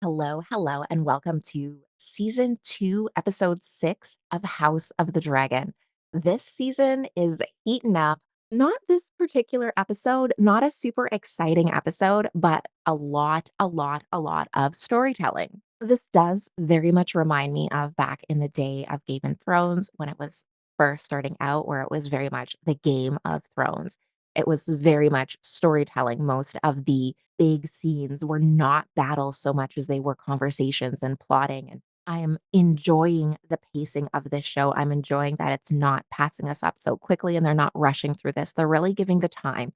Hello, and welcome to season 2, episode 6 of House of the Dragon. This season is heating up. Not this particular episode, not a super exciting episode, but a lot of storytelling. This does very much remind me of back in the day of Game of Thrones when it was first starting out, where it was very much the Game of Thrones. It was very much storytelling. Most of the big scenes were not battles so much as they were conversations and plotting. And I am enjoying the pacing of this show. I'm enjoying that it's not passing us up so quickly and they're not rushing through this. They're really giving the time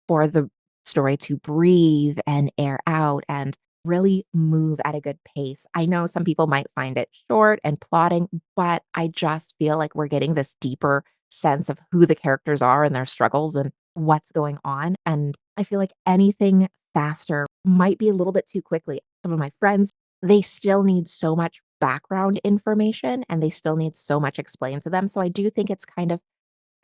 for the story to breathe and air out and really move at a good pace. I know some people might find it short and plotting, but I just feel like we're getting this deeper sense of who the characters are and their struggles and what's going on. And I feel like anything faster might be a little bit too quickly. Some of my friends, they still need so much background information and they still need so much explained to them. So I do think it's kind of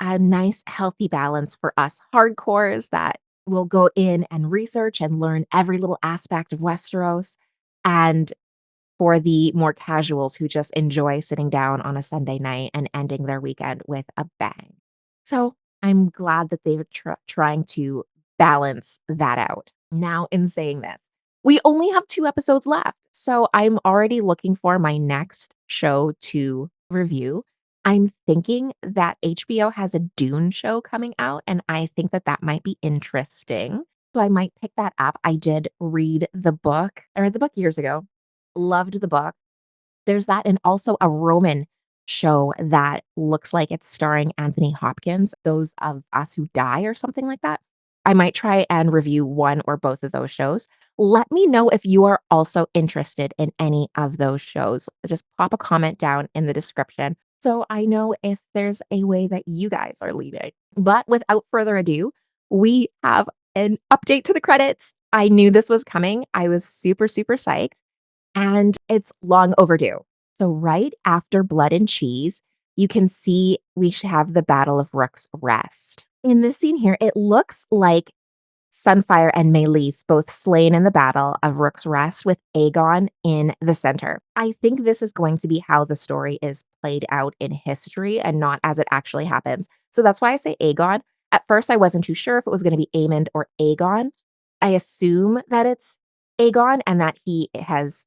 a nice healthy balance for us hardcores that will go in and research and learn every little aspect of Westeros, and for the more casuals who just enjoy sitting down on a Sunday night and ending their weekend with a bang. So I'm glad that they're trying to balance that out. Now, in saying this, we only have 2 episodes left. So I'm already looking for my next show to review. I'm thinking that HBO has a Dune show coming out, and I think that that might be interesting. So I might pick that up. I did read the book. I read the book years ago, loved the book. There's that, and also a Roman show that looks like it's starring Anthony Hopkins, Those of Us Who Die or something like that. I might try and review one or both of those shows. Let me know if you are also interested in any of those shows. Just pop a comment down in the description so I know if there's a way that you guys are leading. But without further ado, we have an update to the credits. I knew this was coming. I was super psyched, and it's long overdue. So right after Blood and Cheese, you can see we should have the Battle of Rook's Rest. In this scene here, it looks like Sunfire and Meleys both slain in the Battle of Rook's Rest with Aegon in the center. I think this is going to be how the story is played out in history and not as it actually happens. So that's why I say Aegon. At first, I wasn't too sure if it was going to be Aemond or Aegon. I assume that it's Aegon and that he has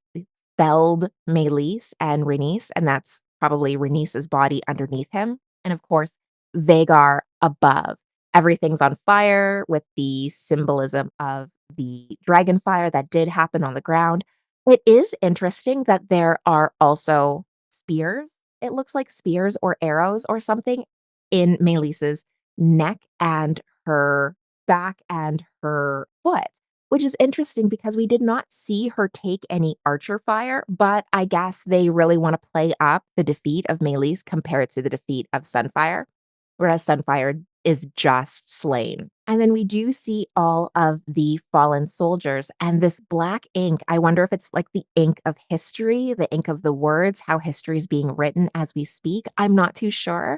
felled Meleys and Rhaenys, and that's probably Rhaenys's body underneath him. And of course, Vhagar above. Everything's on fire with the symbolism of the dragon fire that did happen on the ground. It is interesting that there are also spears. It looks like spears or arrows or something in Meleys's neck and her back and her foot, which is interesting because we did not see her take any archer fire, but I guess they really want to play up the defeat of Meleys compared to the defeat of Sunfire, whereas Sunfire is just slain. And then we do see all of the fallen soldiers and this black ink. I wonder if it's like the ink of history, the ink of the words, how history is being written as we speak. I'm not too sure.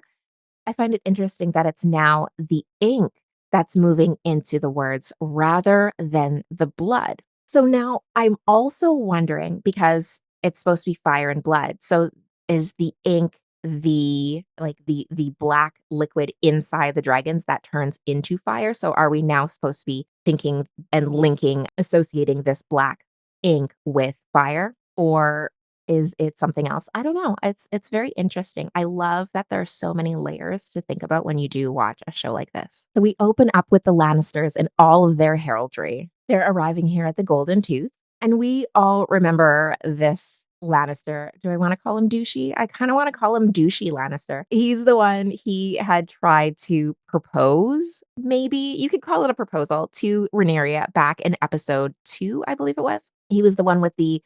I find it interesting that it's now the ink that's moving into the words rather than the blood. So now I'm also wondering, because it's supposed to be fire and blood. So is the ink the black liquid inside the dragons that turns into fire? So are we now supposed to be thinking and linking, associating this black ink with fire? Or is it something else? I don't know. It's very interesting. I love that there are so many layers to think about when you do watch a show like this. So we open up with the Lannisters and all of their heraldry. They're arriving here at the Golden Tooth, and we all remember this Lannister. Do I want to call him douchey? I kind of want to call him douchey Lannister. He's the one, he had tried to propose, maybe you could call it a proposal, to Rhaenyra back in episode 2, I believe it was. He was the one with the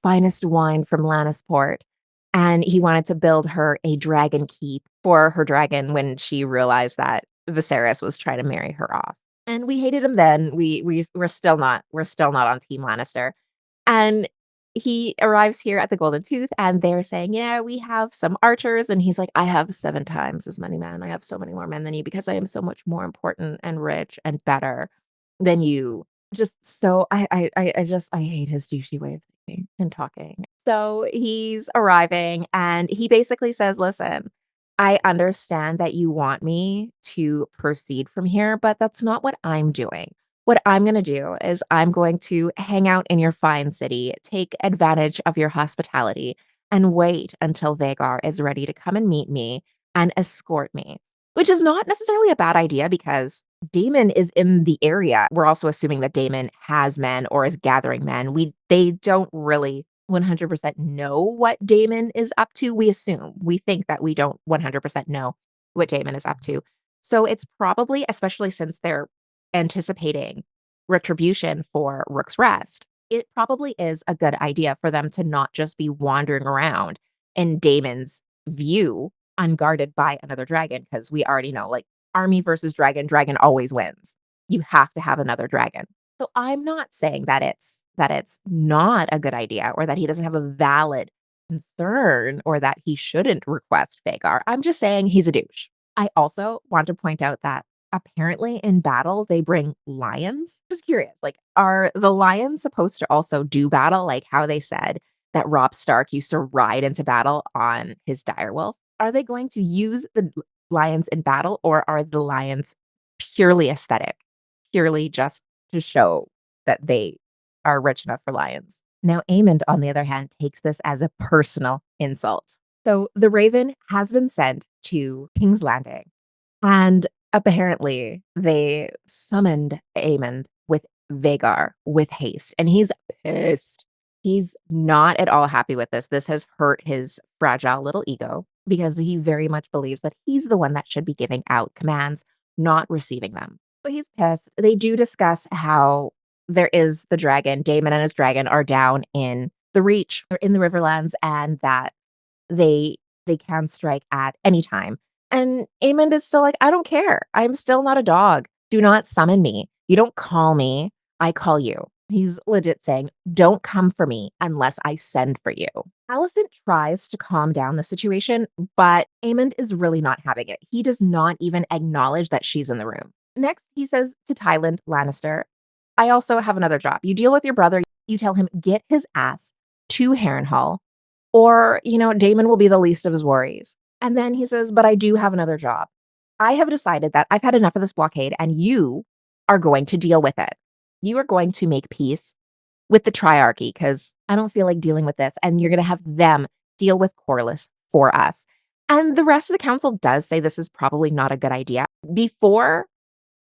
finest wine from Lannisport, and he wanted to build her a dragon keep for her dragon when she realized that Viserys was trying to marry her off. And we hated him then. We're still not on Team Lannister. And he arrives here at the Golden Tooth and they're saying, "Yeah, we have some archers." And he's like, "I have 7 times as many men. I have so many more men than you because I am so much more important and rich and better than you." Just so I hate his douchey way of thinking and talking. So he's arriving and he basically says, "Listen, I understand that you want me to proceed from here, but that's not what I'm doing. What I'm gonna do is I'm going to hang out in your fine city, take advantage of your hospitality, and wait until Vagar is ready to come and meet me and escort me." Which is not necessarily a bad idea because Damon is in the area. We're also assuming that Damon has men or is gathering men. They don't really 100% know what Damon is up to. We assume. We think that we don't 100% know what Damon is up to. So it's probably, especially since they're anticipating retribution for Rook's Rest, it probably is a good idea for them to not just be wandering around in Damon's view unguarded by another dragon because we already know, like, army versus dragon, dragon always wins. You have to have another dragon. So I'm not saying that it's not a good idea or that he doesn't have a valid concern or that he shouldn't request Vagar. I'm just saying he's a douche. I also want to point out that apparently in battle they bring lions. Just curious, like, are the lions supposed to also do battle like how they said that Robb Stark used to ride into battle on his direwolf? Are they going to use the lions in battle, or are the lions purely aesthetic, purely just to show that they are rich enough for lions? Now, Aemond, on the other hand, takes this as a personal insult. So the Raven has been sent to King's Landing, and apparently they summoned Aemond with Vagar with haste, and he's pissed. He's not at all happy with this. This has hurt his fragile little ego because he very much believes that he's the one that should be giving out commands, not receiving them. So he's pissed. They do discuss how there is the dragon. Damon and his dragon are down in the Reach or in the Riverlands, and that they they can strike at any time. And Aemond is still like, "I don't care. I'm still not a dog. Do not summon me. You don't call me. I call you." He's legit saying, "Don't come for me unless I send for you." Alicent tries to calm down the situation, but Aemond is really not having it. He does not even acknowledge that she's in the room. Next, he says to Tywin Lannister, "I also have another job. You deal with your brother. You tell him get his ass to Harrenhal, or, Damon will be the least of his worries." And then he says, "But I do have another job. I have decided that I've had enough of this blockade and you are going to deal with it. You are going to make peace with the Triarchy because I don't feel like dealing with this. And you're going to have them deal with Corlys for us." And the rest of the council does say this is probably not a good idea. Before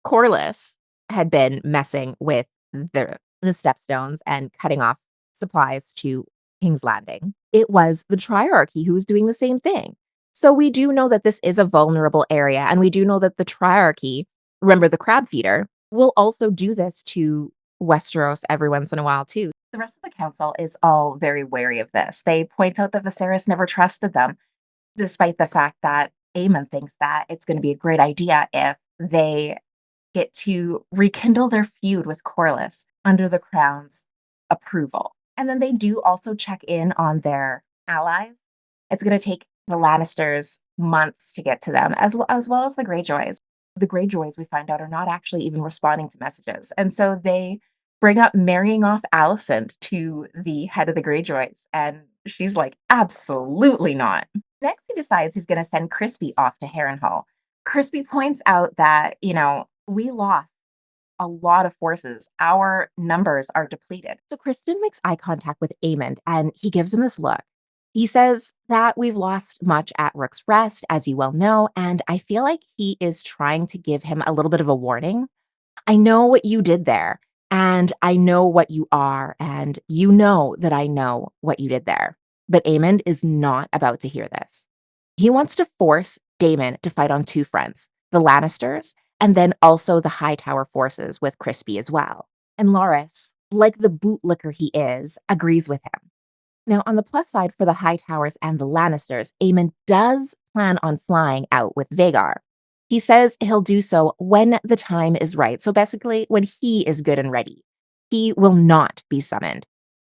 Corlys had been messing with the stepstones and cutting off supplies to King's Landing, it was the Triarchy who was doing the same thing. So we do know that this is a vulnerable area, and we do know that the Triarchy, remember the crab feeder, will also do this to Westeros every once in a while too. The rest of the council is all very wary of this. They point out that Viserys never trusted them, despite the fact that Aemon thinks that it's going to be a great idea if they get to rekindle their feud with Corlys under the Crown's approval. And then they do also check in on their allies. It's going to take the Lannisters months to get to them, as well as the Greyjoys. The Greyjoys, we find out, are not actually even responding to messages. And so they bring up marrying off Alicent to the head of the Greyjoys. And she's like, absolutely not. Next, he decides he's going to send Crispy off to Harrenhal. Crispy points out that, we lost a lot of forces. Our numbers are depleted. So Kristen makes eye contact with Aemond and he gives him this look. He says that we've lost much at Rook's Rest, as you well know, and I feel like he is trying to give him a little bit of a warning. "I know what you did there, and I know what you are, and you know that I know what you did there." But Aemond is not about to hear this. He wants to force Daemon to fight on two fronts, the Lannisters, and then also the Hightower forces with Crispy as well. And Loras, like the bootlicker he is, agrees with him. Now, on the plus side for the Hightowers and the Lannisters, Aemon does plan on flying out with Vagar. He says he'll do so when the time is right. So basically, when he is good and ready. He will not be summoned.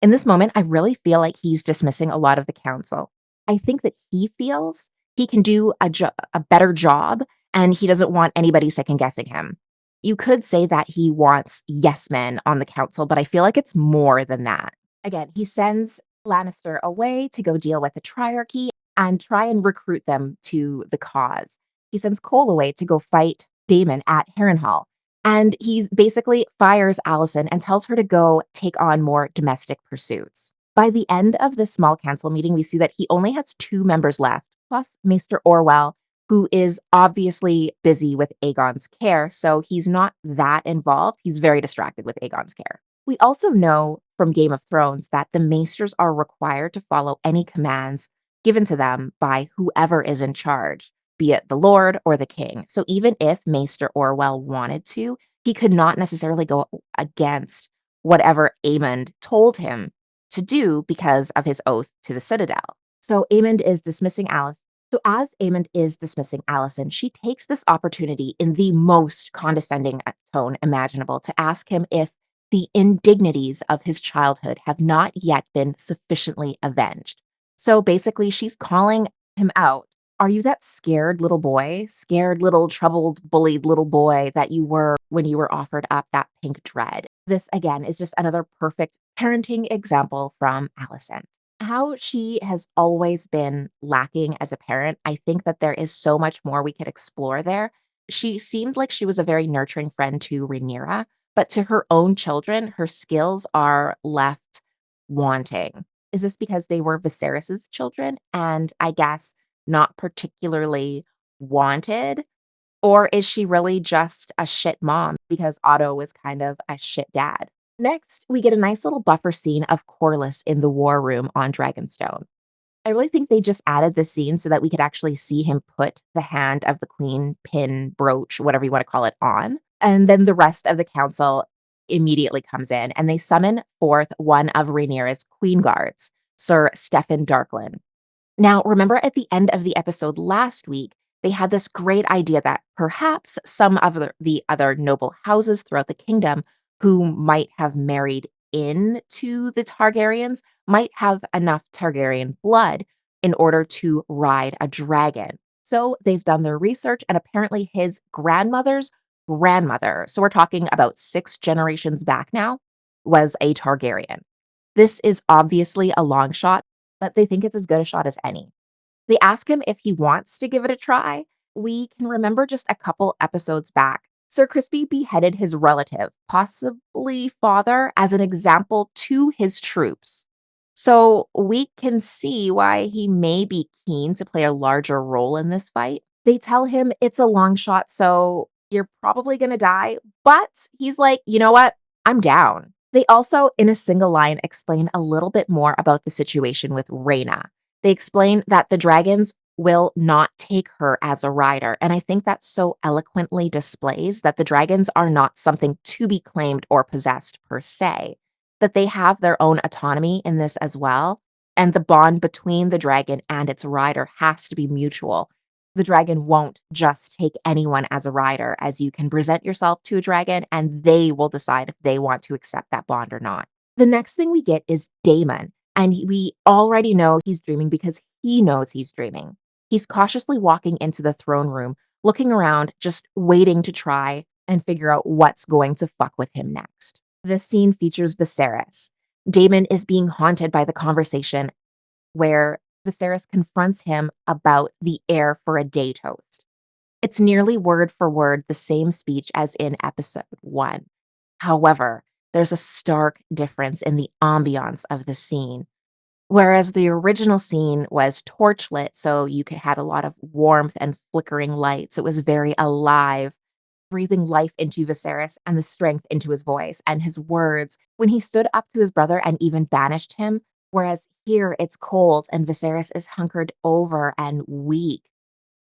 In this moment, I really feel like he's dismissing a lot of the council. I think that he feels he can do a better job and he doesn't want anybody second guessing him. You could say that he wants yes men on the council, but I feel like it's more than that. Again, he sends Lannister away to go deal with the Triarchy and try and recruit them to the cause. He sends Cole away to go fight Daemon at Harrenhal. And he's basically fires Allison and tells her to go take on more domestic pursuits. By the end of this small council meeting, we see that he only has two members left, plus Maester Orwell, who is obviously busy with Aegon's care, so he's not that involved. He's very distracted with Aegon's care. We also know from Game of Thrones that the maesters are required to follow any commands given to them by whoever is in charge, be it the Lord or the King. So even if Maester Orwell wanted to, he could not necessarily go against whatever Aemond told him to do because of his oath to the Citadel. So Aemond is dismissing Alice. So as Aemond is dismissing Allison, she takes this opportunity in the most condescending tone imaginable to ask him if the indignities of his childhood have not yet been sufficiently avenged. So basically, she's calling him out. Are you that scared little boy, scared little troubled, bullied little boy that you were when you were offered up that pink dread? This, again, is just another perfect parenting example from Allison. How she has always been lacking as a parent, I think that there is so much more we could explore there. She seemed like she was a very nurturing friend to Rhaenyra, but to her own children, her skills are left wanting. Is this because they were Viserys's children and I guess not particularly wanted? Or is she really just a shit mom because Otto was kind of a shit dad? Next, we get a nice little buffer scene of Corlys in the war room on Dragonstone. I really think they just added this scene so that we could actually see him put the hand of the queen, pin, brooch, whatever you want to call it, on. And then the rest of the council immediately comes in and they summon forth one of Rhaenyra's queen guards, Sir Steffan Darklyn. Now, remember at the end of the episode last week, they had this great idea that perhaps some of the other noble houses throughout the kingdom who might have married into the Targaryens might have enough Targaryen blood in order to ride a dragon. So they've done their research, and apparently his grandmother's grandmother, so we're talking about 6 generations back now, was a Targaryen. This is obviously a long shot, but they think it's as good a shot as any. They ask him if he wants to give it a try. We can remember just a couple episodes back. Sir Crispy beheaded his relative, possibly father, as an example to his troops. So we can see why he may be keen to play a larger role in this fight. They tell him it's a long shot, so you're probably going to die. But he's like, you know what? I'm down. They also, in a single line, explain a little bit more about the situation with Rhaena. They explain that the dragons will not take her as a rider. And I think that so eloquently displays that the dragons are not something to be claimed or possessed per se, that they have their own autonomy in this as well. And the bond between the dragon and its rider has to be mutual. The dragon won't just take anyone as a rider, as you can present yourself to a dragon and they will decide if they want to accept that bond or not. The next thing we get is Daemon, and we already know he's dreaming because he knows he's dreaming. He's cautiously walking into the throne room, looking around, just waiting to try and figure out what's going to fuck with him next. This scene features Viserys. Daemon is being haunted by the conversation where Viserys confronts him about the heir for a day toast. It's nearly word for word the same speech as in episode 1. However, there's a stark difference in the ambiance of the scene. Whereas the original scene was torchlit, so you could had a lot of warmth and flickering lights. It was very alive, breathing life into Viserys and the strength into his voice and his words when he stood up to his brother and even banished him. Whereas here it's cold and Viserys is hunkered over and weak,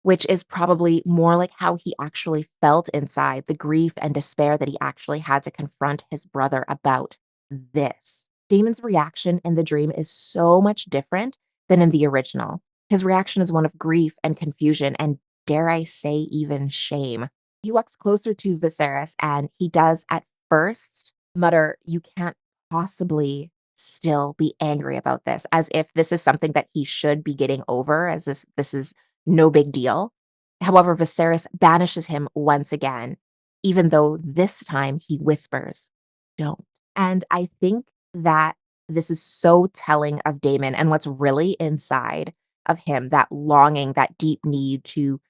which is probably more like how he actually felt inside, the grief and despair that he actually had to confront his brother about this. Damon's reaction in the dream is so much different than in the original. His reaction is one of grief and confusion and, dare I say, even shame. He walks closer to Viserys and he does at first mutter, "You can't possibly still be angry about this," as if this is something that he should be getting over, as this is no big deal. However, Viserys banishes him once again. even though this time he whispers, "Don't." And I think that this is so telling of Damon and what's really inside of him, that longing, that deep need to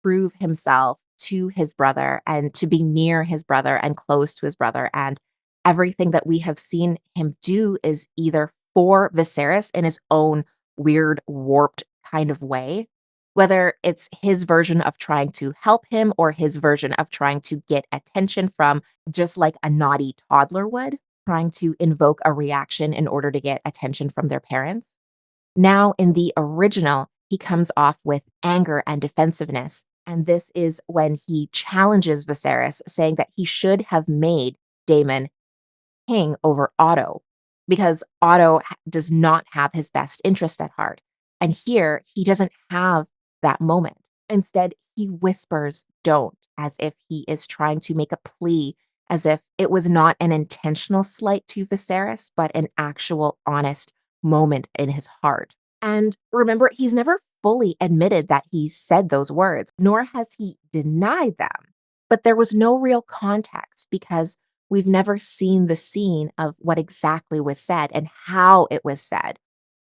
prove himself to his brother and to be near his brother and close to his brother. And everything that we have seen him do is either for Viserys in his own weird, warped kind of way, whether it's his version of trying to help him or his version of trying to get attention from, just like a naughty toddler would, trying to invoke a reaction in order to get attention from their parents. Now, in the original, he comes off with anger and defensiveness. And this is when he challenges Viserys, saying that he should have made Daemon king over Otto because Otto does not have his best interest at heart. And here, he doesn't have that moment. Instead, he whispers, "Don't," as if he is trying to make a plea, as if it was not an intentional slight to Viserys, but an actual honest moment in his heart. And remember, he's never fully admitted that he said those words, nor has he denied them. But there was no real context because we've never seen the scene of what exactly was said and how it was said.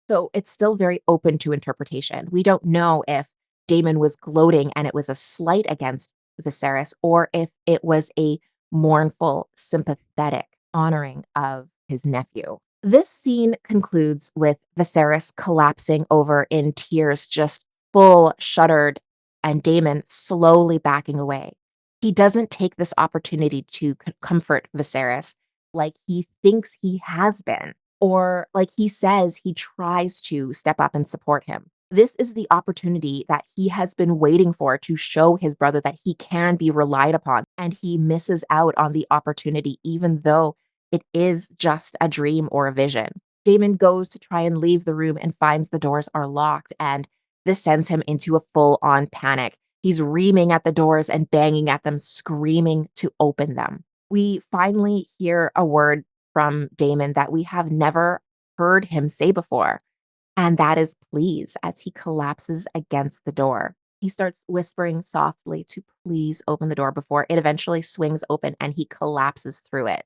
So it's still very open to interpretation. We don't know if Damon was gloating and it was a slight against Viserys, or if it was a mournful, sympathetic honoring of his nephew. This scene concludes with Viserys collapsing over in tears, just full shuddered, and Damon slowly backing away. He doesn't take this opportunity to comfort Viserys like he thinks he has been, or like he says he tries to step up and support him. This is the opportunity that he has been waiting for to show his brother that he can be relied upon, and he misses out on the opportunity, even though it is just a dream or a vision. Damon goes to try and leave the room and finds the doors are locked, and this sends him into a full on panic. He's reaming at the doors and banging at them, screaming to open them. We finally hear a word from Damon that we have never heard him say before, and that is please, as he collapses against the door. He starts whispering softly to please open the door before it eventually swings open and he collapses through it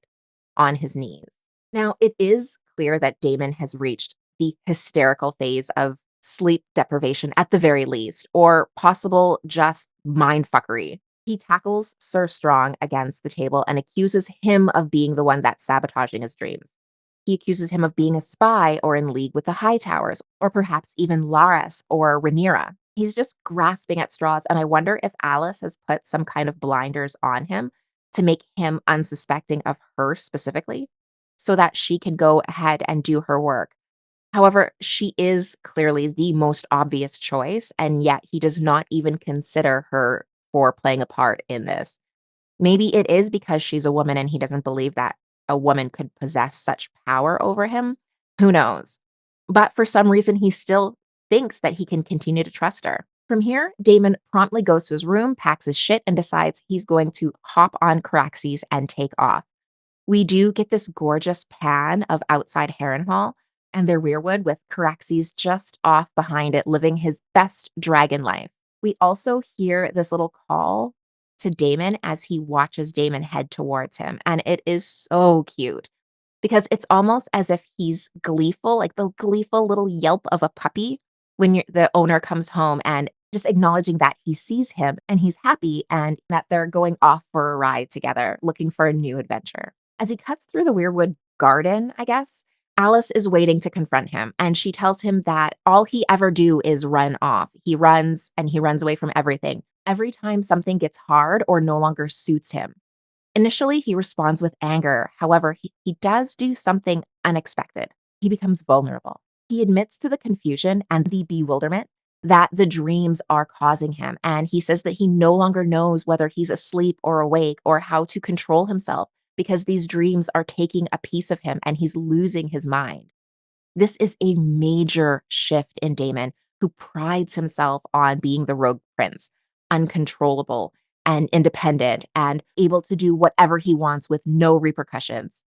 on his knees. Now, it is clear that Damon has reached the hysterical phase of sleep deprivation at the very least, or possible just mindfuckery. He tackles Sir Strong against the table and accuses him of being the one that's sabotaging his dreams. He accuses him of being a spy or in league with the Hightowers, or perhaps even Laras or Rhaenyra. He's just grasping at straws, and I wonder if Alice has put some kind of blinders on him to make him unsuspecting of her specifically, so that she can go ahead and do her work. However, she is clearly the most obvious choice, and yet he does not even consider her for playing a part in this. Maybe it is because she's a woman and he doesn't believe that a woman could possess such power over him. Who knows? But for some reason, he still thinks that he can continue to trust her. From here, Damon promptly goes to his room, packs his shit, and decides he's going to hop on Caraxes and take off. We do get this gorgeous pan of outside Harrenhal and their rearwood with Caraxes just off behind it, living his best dragon life. We also hear this little call to Damon as he watches Damon head towards him. And it is so cute because it's almost as if he's gleeful, like the gleeful little yelp of a puppy when the owner comes home, and just acknowledging that he sees him and he's happy and that they're going off for a ride together, looking for a new adventure. As he cuts through the Weirwood garden, I guess, Alice is waiting to confront him, and she tells him that all he ever do is run off. He runs and he runs away from everything. Every time something gets hard or no longer suits him. Initially, he responds with anger. However, he does do something unexpected. He becomes vulnerable. He admits to the confusion and the bewilderment that the dreams are causing him. And he says that he no longer knows whether he's asleep or awake or how to control himself because these dreams are taking a piece of him and he's losing his mind. This is a major shift in Damon, who prides himself on being the rogue prince, uncontrollable and independent and able to do whatever he wants with no repercussions.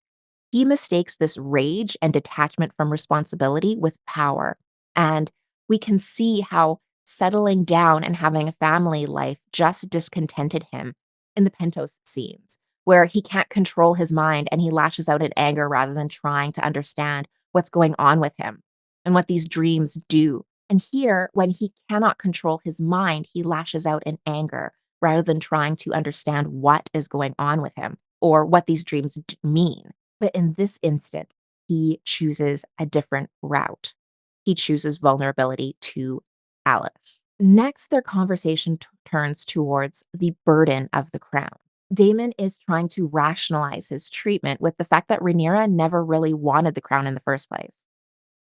He mistakes this rage and detachment from responsibility with power. And we can see how settling down and having a family life just discontented him. in the Pentos scenes, where he can't control his mind and he lashes out in anger rather than trying to understand what's going on with him and what these dreams do. And here, when he cannot control his mind, he lashes out in anger rather than trying to understand what is going on with him or what these dreams mean. But in this instant, he chooses a different route. He chooses vulnerability to Alice. Next, their conversation turns towards the burden of the crown. Damon is trying to rationalize his treatment with the fact that Rhaenyra never really wanted the crown in the first place.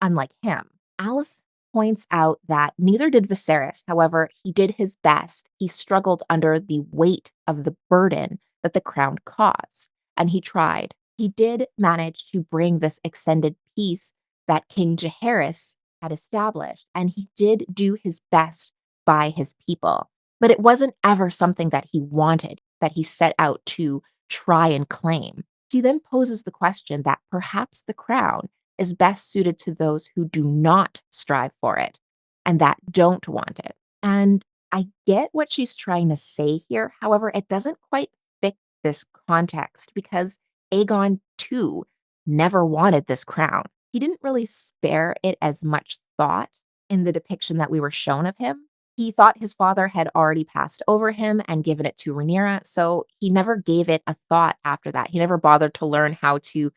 Unlike him, Alice points out that neither did Viserys. However, he did his best. He struggled under the weight of the burden that the crown caused, and he tried. He did manage to bring this extended peace that King Jaehaerys had established, and he did do his best by his people. But it wasn't ever something that he wanted, that he set out to try and claim. She then poses the question that perhaps the crown is best suited to those who do not strive for it and that don't want it. And I get what she's trying to say here. However, it doesn't quite fit this context because Aegon, too, never wanted this crown. He didn't really spare it as much thought in the depiction that we were shown of him. He thought his father had already passed over him and given it to Rhaenyra, so he never gave it a thought after that. He never bothered to learn how to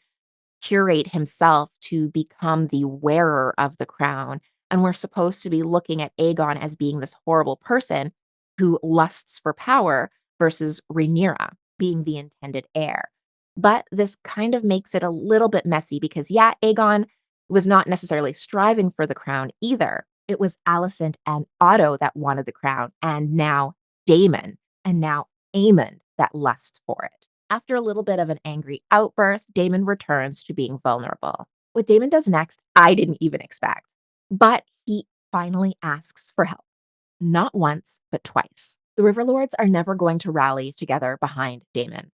curate himself to become the wearer of the crown. And we're supposed to be looking at Aegon as being this horrible person who lusts for power versus Rhaenyra being the intended heir. But this kind of makes it a little bit messy because, yeah, Aegon was not necessarily striving for the crown either. It was Alicent and Otto that wanted the crown, and now Daemon, and now Aemon that lust for it. After a little bit of an angry outburst, Daemon returns to being vulnerable. What Daemon does next, I didn't even expect. But he finally asks for help. Not once, but twice. The Riverlords are never going to rally together behind Daemon,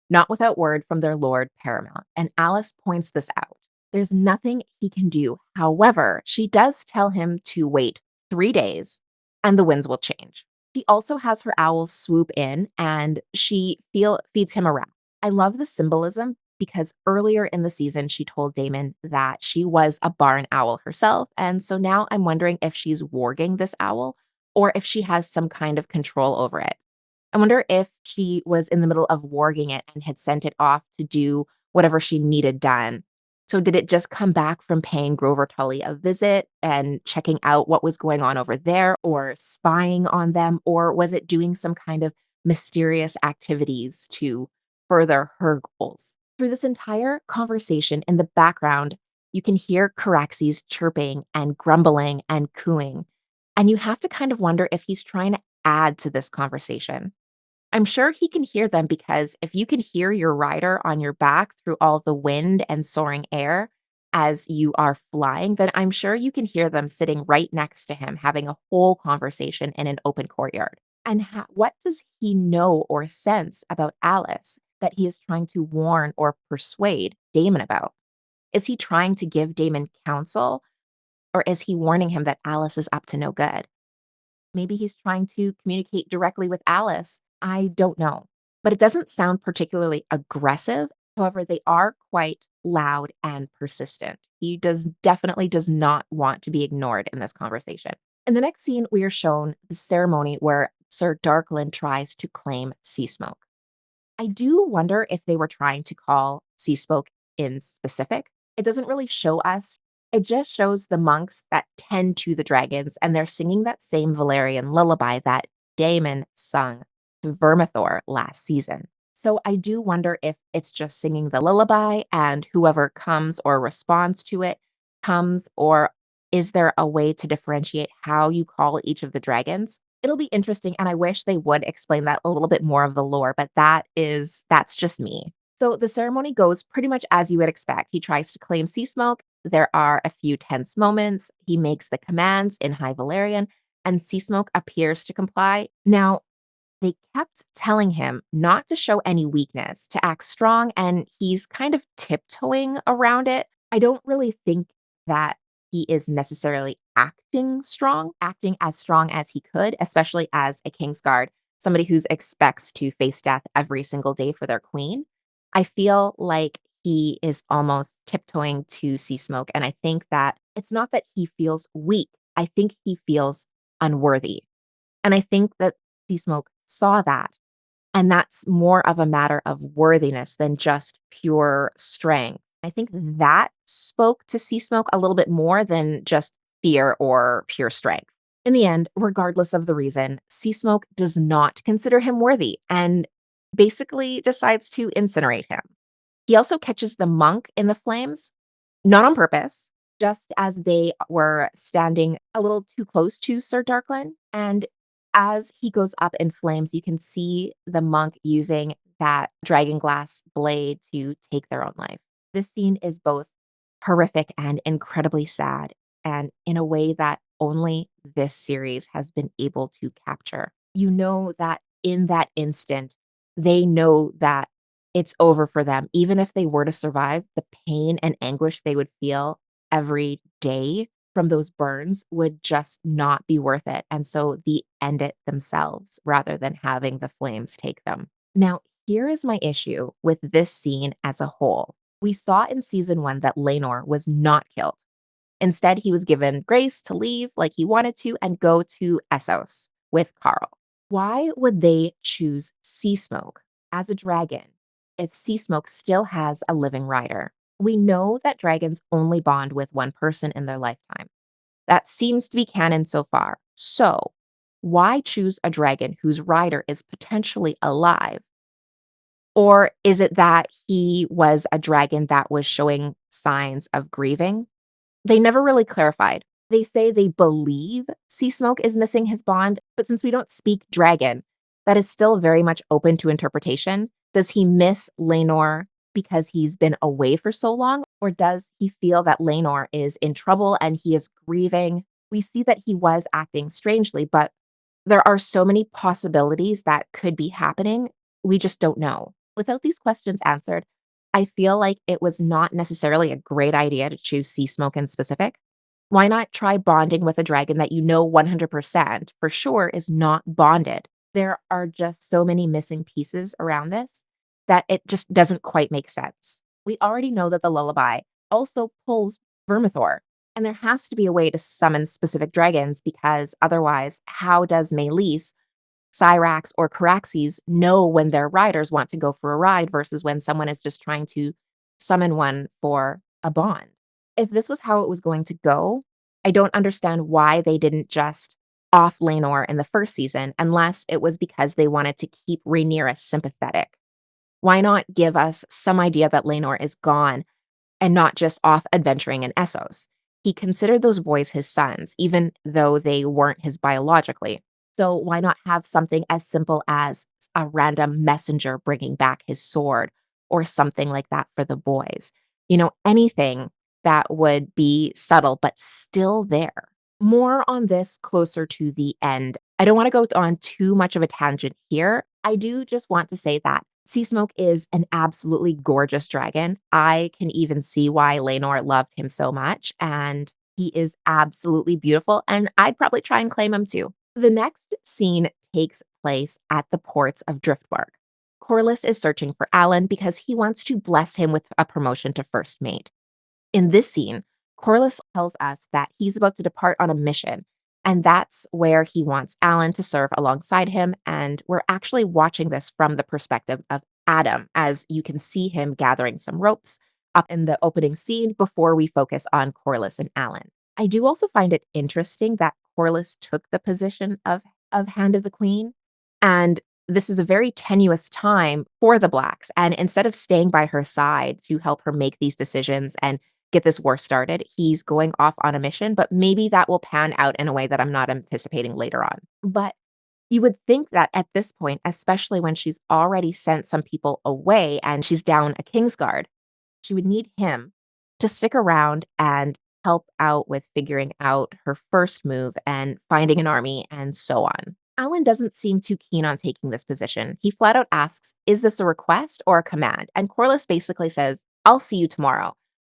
not without word from their Lord Paramount, and Alice points this out. There's nothing he can do. However, she does tell him to wait 3 days and the winds will change. She also has her owls swoop in and she feeds him a rat. I love the symbolism because earlier in the season, she told Daemon that she was a barn owl herself. And so now I'm wondering if she's warging this owl or if she has some kind of control over it. I wonder if she was in the middle of warging it and had sent it off to do whatever she needed done. So did it just come back from paying Grover Tully a visit and checking out what was going on over there or spying on them? Or was it doing some kind of mysterious activities to further her goals? Through this entire conversation in the background, you can hear Caraxes chirping and grumbling and cooing. And you have to kind of wonder if he's trying to add to this conversation. I'm sure he can hear them because if you can hear your rider on your back through all the wind and soaring air as you are flying, then I'm sure you can hear them sitting right next to him having a whole conversation in an open courtyard. And what does he know or sense about Alice that he is trying to warn or persuade Damon about? Is he trying to give Damon counsel or is he warning him that Alice is up to no good? Maybe he's trying to communicate directly with Alice. I don't know. But it doesn't sound particularly aggressive. However, they are quite loud and persistent. He definitely does not want to be ignored in this conversation. In the next scene, we are shown the ceremony where Sir Darkland tries to claim Sea Smoke. I do wonder if they were trying to call Sea Smoke in specific. It doesn't really show us. It just shows the monks that tend to the dragons, and they're singing that same Valerian lullaby that Daemon sung to Vermithor last season. So I do wonder if it's just singing the lullaby and whoever comes or responds to it comes, or is there a way to differentiate how you call each of the dragons? It'll be interesting, and I wish they would explain that a little bit more of the lore, but that's just me. So the ceremony goes pretty much as you would expect. He tries to claim Sea Smoke. There are a few tense moments. He makes the commands in High Valyrian, and Sea Smoke appears to comply. Now, they kept telling him not to show any weakness, to act strong, and he's kind of tiptoeing around it. I don't really think that he is necessarily acting as strong as he could, especially as a Kingsguard. somebody who's expects to face death every single day for their queen. I feel like he is almost tiptoeing to see smoke. And I think that it's not that he feels weak. I think he feels unworthy. And I think that Sea Smoke saw that. And that's more of a matter of worthiness than just pure strength. I think that spoke to Sea Smoke a little bit more than just fear or pure strength. In the end, regardless of the reason, Sea Smoke does not consider him worthy and basically decides to incinerate him. He also catches the monk in the flames, not on purpose, just as they were standing a little too close to Sir Darklin. And as he goes up in flames, you can see the monk using that dragon glass blade to take their own life. This scene is both horrific and incredibly sad, and in a way that only this series has been able to capture. You know that in that instant, they know that it's over for them. Even if they were to survive, the pain and anguish they would feel every day from those burns would just not be worth it. And so they end it themselves rather than having the flames take them. Now, here is my issue with this scene as a whole. We saw in season one that Lenor was not killed. Instead, he was given grace to leave like he wanted to and go to Essos with Carl. Why would they choose Sea Smoke as a dragon if Sea Smoke still has a living rider? We know that dragons only bond with one person in their lifetime. That seems to be canon so far. So, why choose a dragon whose rider is potentially alive? Or is it that he was a dragon that was showing signs of grieving? They never really clarified. They say they believe Sea Smoke is missing his bond, but since we don't speak dragon, that is still very much open to interpretation. Does he miss Lenor because he's been away for so long? Or does he feel that Lenor is in trouble and he is grieving? We see that he was acting strangely, but there are so many possibilities that could be happening. We just don't know. Without these questions answered, I feel like it was not necessarily a great idea to choose Sea Smoke in specific. Why not try bonding with a dragon that you know 100% for sure is not bonded? There are just so many missing pieces around this that it just doesn't quite make sense. We already know that the lullaby also pulls Vermithor, and there has to be a way to summon specific dragons because otherwise, how does Melis, Cyrax, or Caraxes know when their riders want to go for a ride versus when someone is just trying to summon one for a bond? If this was how it was going to go, I don't understand why they didn't just off Lenor in the first season unless it was because they wanted to keep Rhaenyra sympathetic. Why not give us some idea that Lenor is gone and not just off adventuring in Essos? He considered those boys his sons, even though they weren't his biologically. So why not have something as simple as a random messenger bringing back his sword or something like that for the boys? Anything that would be subtle but still there. More on this closer to the end. I don't want to go on too much of a tangent here. I do just want to say that Sea Smoke is an absolutely gorgeous dragon. I can even see why Lenor loved him so much, and he is absolutely beautiful, and I'd probably try and claim him too. The next scene takes place at the ports of Driftmark. Corlys is searching for Alan because he wants to bless him with a promotion to first mate. In this scene, Corlys tells us that he's about to depart on a mission, and that's where he wants Alan to serve alongside him. And we're actually watching this from the perspective of Adam, as you can see him gathering some ropes up in the opening scene before we focus on Corlys and Alan. I do also find it interesting that Corlys took the position of Hand of the Queen, and this is a very tenuous time for the Blacks. And instead of staying by her side to help her make these decisions and get this war started, he's going off on a mission, but maybe that will pan out in a way that I'm not anticipating later on. But you would think that at this point, especially when she's already sent some people away and she's down a Kingsguard, she would need him to stick around and help out with figuring out her first move and finding an army and so on. Alan doesn't seem too keen on taking this position. He flat out asks, is this a request or a command? And Corlys basically says, I'll see you tomorrow.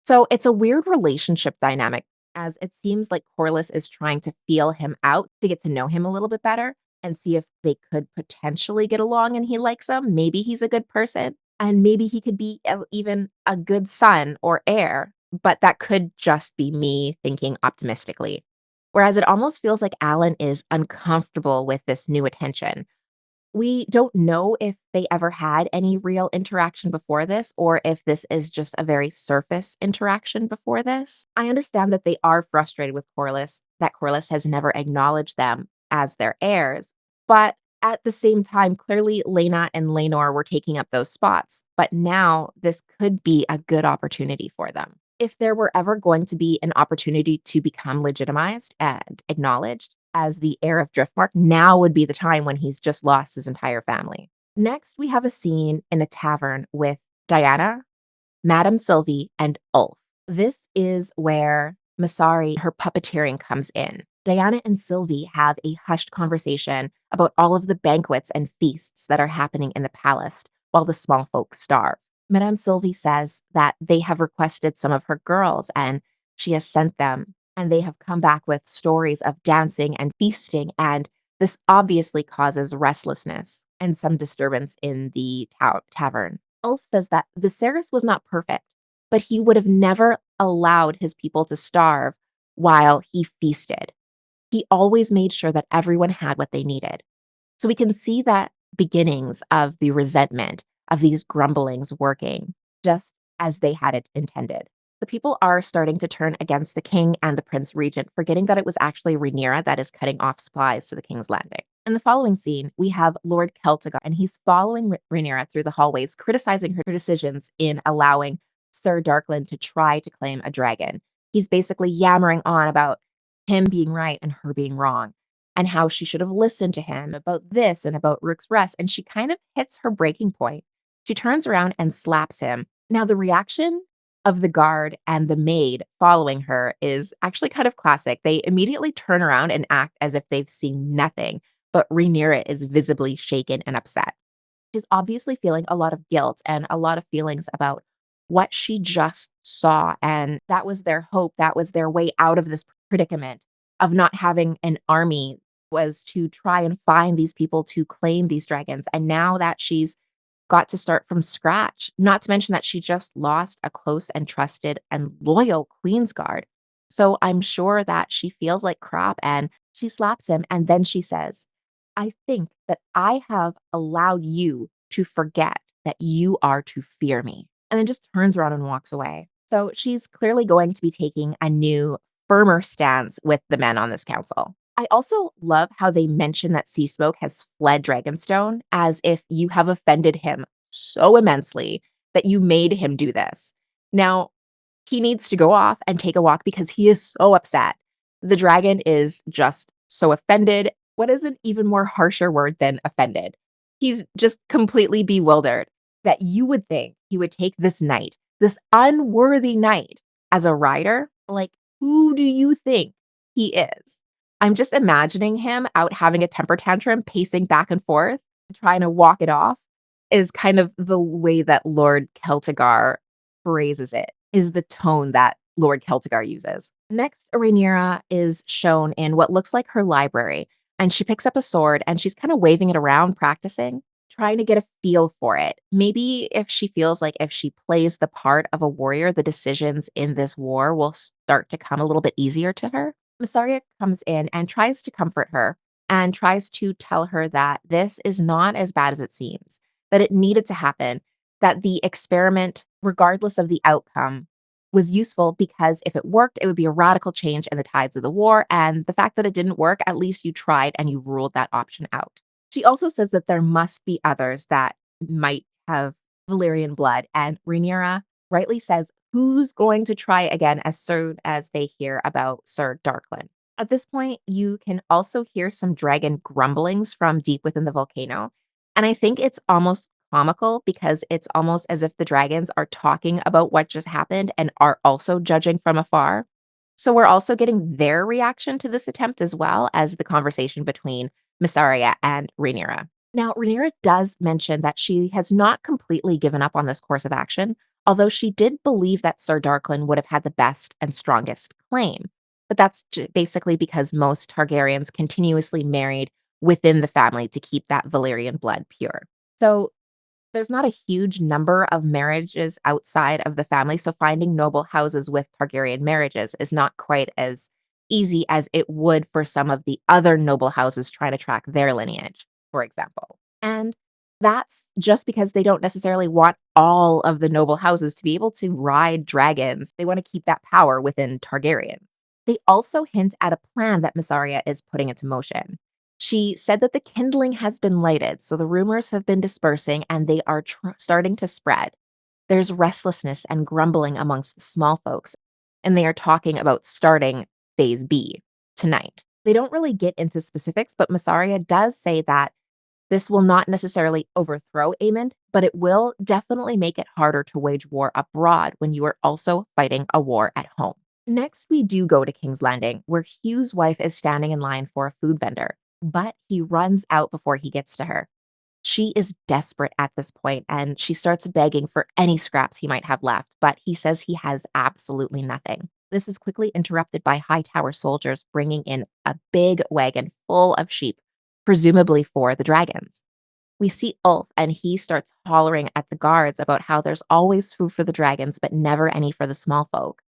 So it's a weird relationship dynamic, as it seems like Corlys is trying to feel him out to get to know him a little bit better. and see if they could potentially get along and he likes him. Maybe he's a good person and maybe he could be even a good son or heir, but that could just be me thinking optimistically. Whereas it almost feels like Alan is uncomfortable with this new attention. We don't know if they ever had any real interaction before this or if this is just a very surface interaction before this. I understand that they are frustrated with Corlys, that Corlys has never acknowledged them as their heirs. But at the same time, clearly Lena and Lenor were taking up those spots. But now this could be a good opportunity for them. If there were ever going to be an opportunity to become legitimized and acknowledged as the heir of Driftmark, now would be the time when he's just lost his entire family. Next, we have a scene in a tavern with Diana, Madame Sylvie, and Ulf. This is where Masari, her puppeteering, comes in. Diana and Sylvie have a hushed conversation about all of the banquets and feasts that are happening in the palace while the small folk starve. Madame Sylvie says that they have requested some of her girls and she has sent them, and they have come back with stories of dancing and feasting, and this obviously causes restlessness and some disturbance in the tavern. Ulf says that Viserys was not perfect, but he would have never allowed his people to starve while he feasted. He always made sure that everyone had what they needed. So we can see that beginnings of the resentment of these grumblings working just as they had it intended. The people are starting to turn against the king and the prince regent, forgetting that it was actually Rhaenyra that is cutting off supplies to the king's landing. In the following scene, we have Lord Celtigar, and he's following Rhaenyra through the hallways, criticizing her decisions in allowing Sir Darkland to try to claim a dragon. He's basically yammering on about him being right and her being wrong, and how she should have listened to him about this and about Rook's Rest, and she kind of hits her breaking point. She turns around and slaps him. Now, the reaction of the guard and the maid following her is actually kind of classic. They immediately turn around and act as if they've seen nothing, but Rhaenyra is visibly shaken and upset. She's obviously feeling a lot of guilt and a lot of feelings about what she just saw, and that was their hope, that was their way out of this predicament of not having an army, was to try and find these people to claim these dragons, and now that she's got to start from scratch, not to mention that she just lost a close and trusted and loyal Queensguard. So I'm sure that she feels like crap and she slaps him and then she says, I think that I have allowed you to forget that you are to fear me. And then just turns around and walks away. So she's clearly going to be taking a new, firmer stance with the men on this council. I also love how they mention that Seasmoke has fled Dragonstone as if you have offended him so immensely that you made him do this. Now, he needs to go off and take a walk because he is so upset. The dragon is just so offended. What is an even more harsher word than offended? He's just completely bewildered that you would think he would take this knight, this unworthy knight, as a rider. Like, who do you think he is? I'm just imagining him out having a temper tantrum, pacing back and forth, trying to walk it off, is kind of the way that Lord Celtigar phrases it, is the tone that Lord Celtigar uses. Next, Rhaenyra is shown in what looks like her library, and she picks up a sword and she's kind of waving it around, practicing, trying to get a feel for it. Maybe if she feels like if she plays the part of a warrior, the decisions in this war will start to come a little bit easier to her. Massaria comes in and tries to comfort her and tries to tell her that this is not as bad as it seems, that it needed to happen, that the experiment, regardless of the outcome, was useful because if it worked, it would be a radical change in the tides of the war. And the fact that it didn't work, at least you tried and you ruled that option out. She also says that there must be others that might have Valyrian blood. And Rhaenyra rightly says, who's going to try again as soon as they hear about Sir Darkland? At this point, you can also hear some dragon grumblings from deep within the volcano. And I think it's almost comical because it's almost as if the dragons are talking about what just happened and are also judging from afar. So we're also getting their reaction to this attempt as well as the conversation between Massaria and Rhaenyra. Now, Rhaenyra does mention that she has not completely given up on this course of action, although she did believe that Sir Darkland would have had the best and strongest claim. But that's basically because most Targaryens continuously married within the family to keep that Valyrian blood pure. So there's not a huge number of marriages outside of the family, so finding noble houses with Targaryen marriages is not quite as easy as it would for some of the other noble houses trying to track their lineage, for example. And that's just because they don't necessarily want all of the noble houses to be able to ride dragons. They want to keep that power within Targaryen. They also hint at a plan that Mysaria is putting into motion. She said that the kindling has been lighted, so the rumors have been dispersing and they are starting to spread. There's restlessness and grumbling amongst the small folks, and they are talking about starting phase B tonight. They don't really get into specifics, but Mysaria does say that this will not necessarily overthrow Aemond, but it will definitely make it harder to wage war abroad when you are also fighting a war at home. Next, we do go to King's Landing, where Hugh's wife is standing in line for a food vendor, but he runs out before he gets to her. She is desperate at this point, and she starts begging for any scraps he might have left, but he says he has absolutely nothing. This is quickly interrupted by Hightower soldiers bringing in a big wagon full of sheep, presumably for the dragons. We see Ulf, and he starts hollering at the guards about how there's always food for the dragons, but never any for the small folk.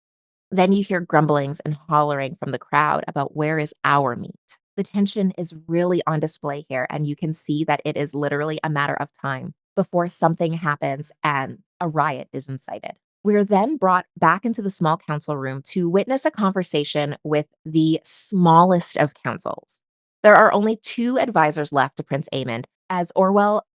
Then you hear grumblings and hollering from the crowd about where is our meat. The tension is really on display here, and you can see that it is literally a matter of time before something happens and a riot is incited. We're then brought back into the small council room to witness a conversation with the smallest of councils. There are only two advisors left to Prince Aemond as Orwell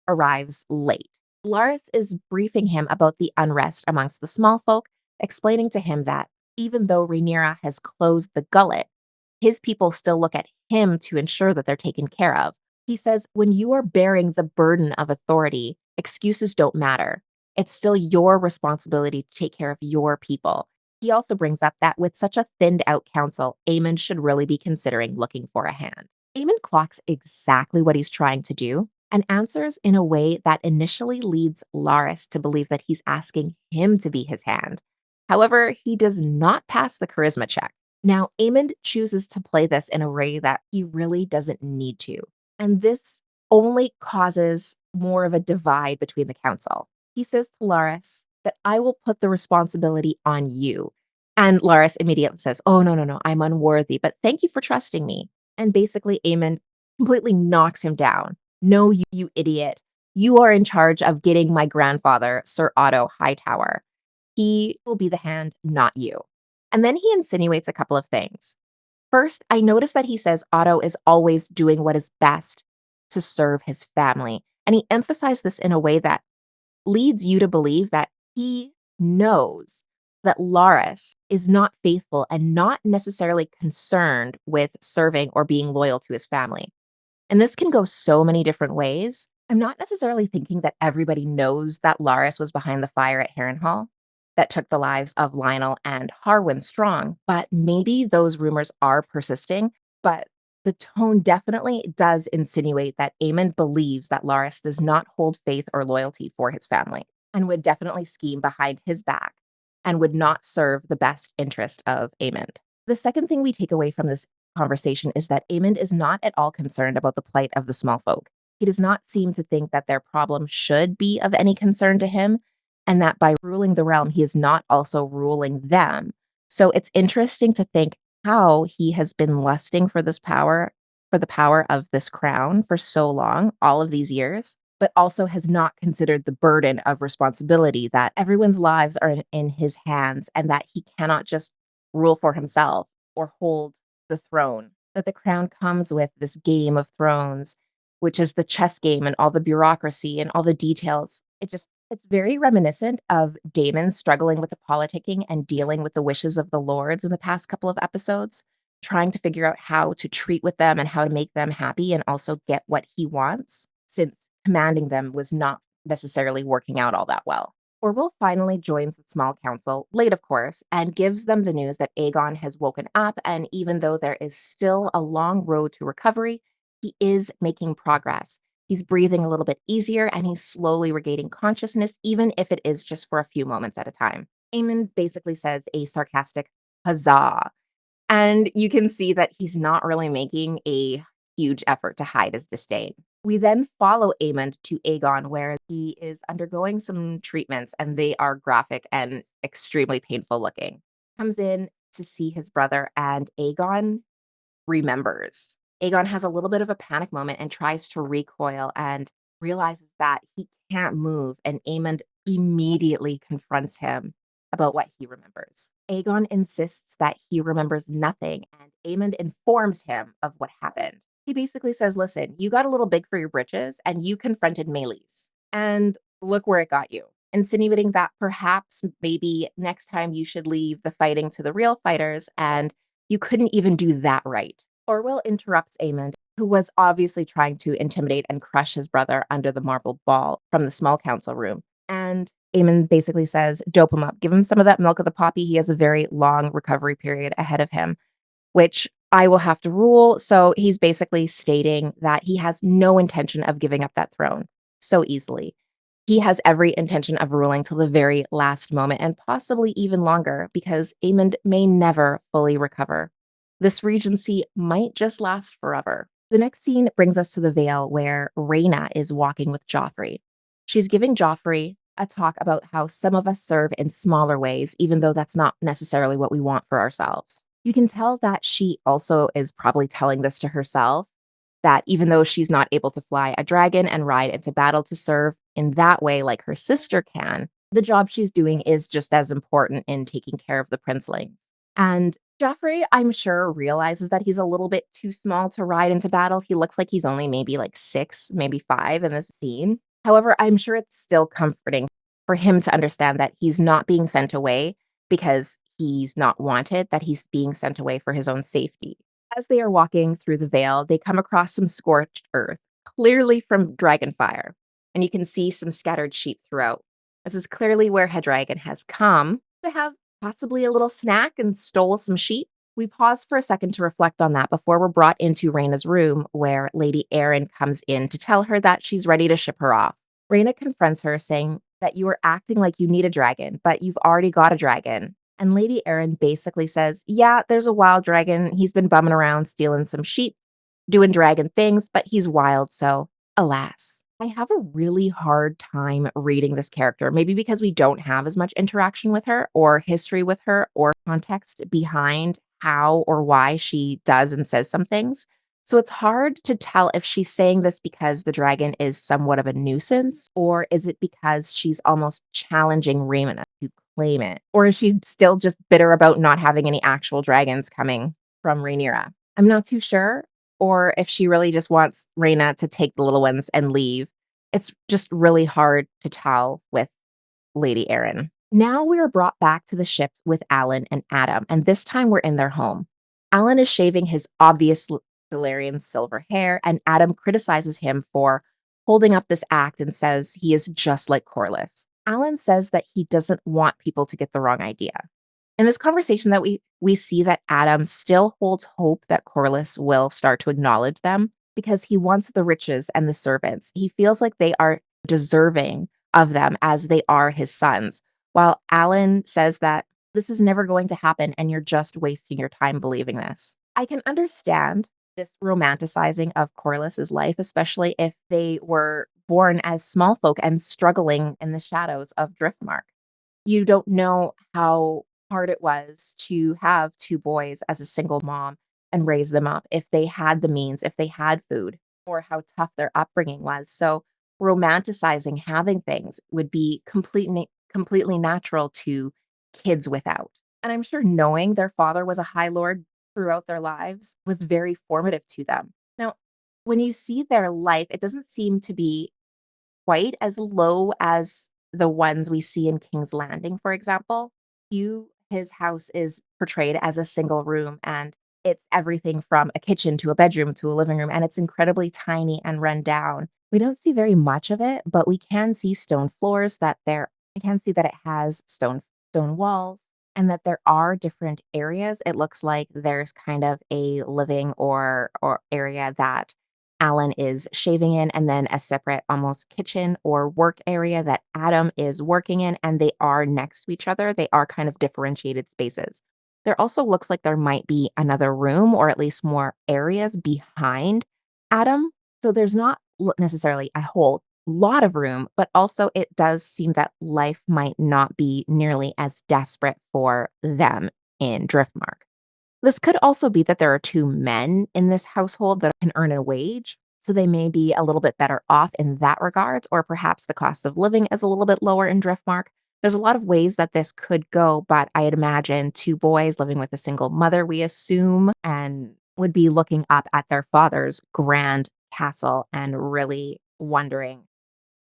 arrives late. Laris is briefing him about the unrest amongst the small folk, explaining to him that even though Rhaenyra has closed the gullet, his people still look at him to ensure that they're taken care of. He says, when you are bearing the burden of authority, excuses don't matter. It's still your responsibility to take care of your people. He also brings up that with such a thinned out council, Aemon should really be considering looking for a hand. Aemon clocks exactly what he's trying to do and answers in a way that initially leads Laris to believe that he's asking him to be his hand. However, he does not pass the charisma check. Now, Aemond chooses to play this in a way that he really doesn't need to. And this only causes more of a divide between the council. He says to Laris that I will put the responsibility on you. And Laris immediately says, oh, no, no, no, I'm unworthy, but thank you for trusting me. And basically, Aemond completely knocks him down. No, you idiot. You are in charge of getting my grandfather, Sir Otto Hightower. He will be the hand, not you. And then he insinuates a couple of things. First, I notice that he says Otto is always doing what is best to serve his family. And he emphasized this in a way that leads you to believe that he knows that Laris is not faithful and not necessarily concerned with serving or being loyal to his family. And this can go so many different ways. I'm not necessarily thinking that everybody knows that Laris was behind the fire at Harrenhal that took the lives of Lionel and Harwin Strong, but maybe those rumors are persisting. But the tone definitely does insinuate that Aemon believes that Laris does not hold faith or loyalty for his family and would definitely scheme behind his back and would not serve the best interest of Aemond. The second thing we take away from this conversation is that Aemond is not at all concerned about the plight of the small folk. He does not seem to think that their problem should be of any concern to him, and that by ruling the realm, he is not also ruling them. So it's interesting to think how he has been lusting for this power, for the power of this crown for so long, all of these years, but also has not considered the burden of responsibility that everyone's lives are in his hands and that he cannot just rule for himself or hold the throne, that the crown comes with this Game of Thrones, which is the chess game and all the bureaucracy and all the details. It's very reminiscent of Daemon struggling with the politicking and dealing with the wishes of the lords in the past couple of episodes, trying to figure out how to treat with them and how to make them happy and also get what he wants, since commanding them was not necessarily working out all that well. Orwell finally joins the small council, late of course, and gives them the news that Aegon has woken up, and even though there is still a long road to recovery, he is making progress. He's breathing a little bit easier, and he's slowly regaining consciousness, even if it is just for a few moments at a time. Aemon basically says a sarcastic huzzah, and you can see that he's not really making a huge effort to hide his disdain. We then follow Aemond to Aegon, where he is undergoing some treatments, and they are graphic and extremely painful looking. Comes in to see his brother, and Aegon remembers. Aegon has a little bit of a panic moment and tries to recoil and realizes that he can't move, and Aemond immediately confronts him about what he remembers. Aegon insists that he remembers nothing, and Aemond informs him of what happened. He basically says, listen, you got a little big for your britches and you confronted Melees. And look where it got you. Insinuating that perhaps maybe next time you should leave the fighting to the real fighters, and you couldn't even do that right. Orwell interrupts Aemond, who was obviously trying to intimidate and crush his brother under the marble ball from the small council room. And Aemond basically says, dope him up, give him some of that milk of the poppy. He has a very long recovery period ahead of him, which I will have to rule. So he's basically stating that he has no intention of giving up that throne so easily. He has every intention of ruling till the very last moment and possibly even longer because Aemond may never fully recover. This regency might just last forever. The next scene brings us to the Vale where Rhaena is walking with Joffrey. She's giving Joffrey a talk about how some of us serve in smaller ways, even though that's not necessarily what we want for ourselves. You can tell that she also is probably telling this to herself, that even though she's not able to fly a dragon and ride into battle to serve in that way like her sister can, the job she's doing is just as important in taking care of the princelings. And Joffrey, I'm sure, realizes that he's a little bit too small to ride into battle. He looks like he's only maybe like 6, maybe 5 in this scene. However, I'm sure it's still comforting for him to understand that he's not being sent away because he's not wanted, that he's being sent away for his own safety. As they are walking through the Vale, they come across some scorched earth, clearly from dragonfire, and you can see some scattered sheep throughout. This is clearly where Hedragon has come to have possibly a little snack and stole some sheep. We pause for a second to reflect on that before we're brought into Rhaena's room, where Lady Arryn comes in to tell her that she's ready to ship her off. Rhaena confronts her, saying that you are acting like you need a dragon, but you've already got a dragon. And Lady Arryn basically says, yeah, there's a wild dragon. He's been bumming around, stealing some sheep, doing dragon things, but he's wild, so alas. I have a really hard time reading this character, maybe because we don't have as much interaction with her or history with her or context behind how or why she does and says some things. So it's hard to tell if she's saying this because the dragon is somewhat of a nuisance, or is it because she's almost challenging Rhaenyra to claim it? Or is she still just bitter about not having any actual dragons coming from Rhaenyra? I'm not too sure. Or if she really just wants Rhaena to take the little ones and leave. It's just really hard to tell with Lady Arryn. Now we are brought back to the ship with Alan and Adam, and this time we're in their home. Alan is shaving his obvious Valyrian silver hair, and Adam criticizes him for holding up this act and says he is just like Corlys. Alan says that he doesn't want people to get the wrong idea. In this conversation that we see that Adam still holds hope that Corlys will start to acknowledge them because he wants the riches and the servants. He feels like they are deserving of them as they are his sons, while Alan says that this is never going to happen and you're just wasting your time believing this. I can understand this romanticizing of Corlys's life, especially if they were born as small folk and struggling in the shadows of Driftmark. You don't know how hard it was to have 2 boys as a single mom and raise them up if they had the means, if they had food, or how tough their upbringing was. So romanticizing having things would be completely natural to kids without. And I'm sure knowing their father was a high lord throughout their lives was very formative to them. Now, when you see their life, it doesn't seem to be quite as low as the ones we see in King's Landing, for example. His house is portrayed as a single room, and it's everything from a kitchen to a bedroom to a living room, and it's incredibly tiny and run down. We don't see very much of it, but we can see stone floors we can see that it has stone walls and that there are different areas. It looks like there's kind of a living or area that Alan is shaving in, and then a separate almost kitchen or work area that Adam is working in, and they are next to each other. They are kind of differentiated spaces. There also looks like there might be another room or at least more areas behind Adam. So there's not necessarily a whole lot of room, but also it does seem that life might not be nearly as desperate for them in Driftmark. This could also be that there are two men in this household that can earn a wage. So they may be a little bit better off in that regards, or perhaps the cost of living is a little bit lower in Driftmark. There's a lot of ways that this could go, but I'd imagine two boys living with a single mother, we assume, and would be looking up at their father's grand castle and really wondering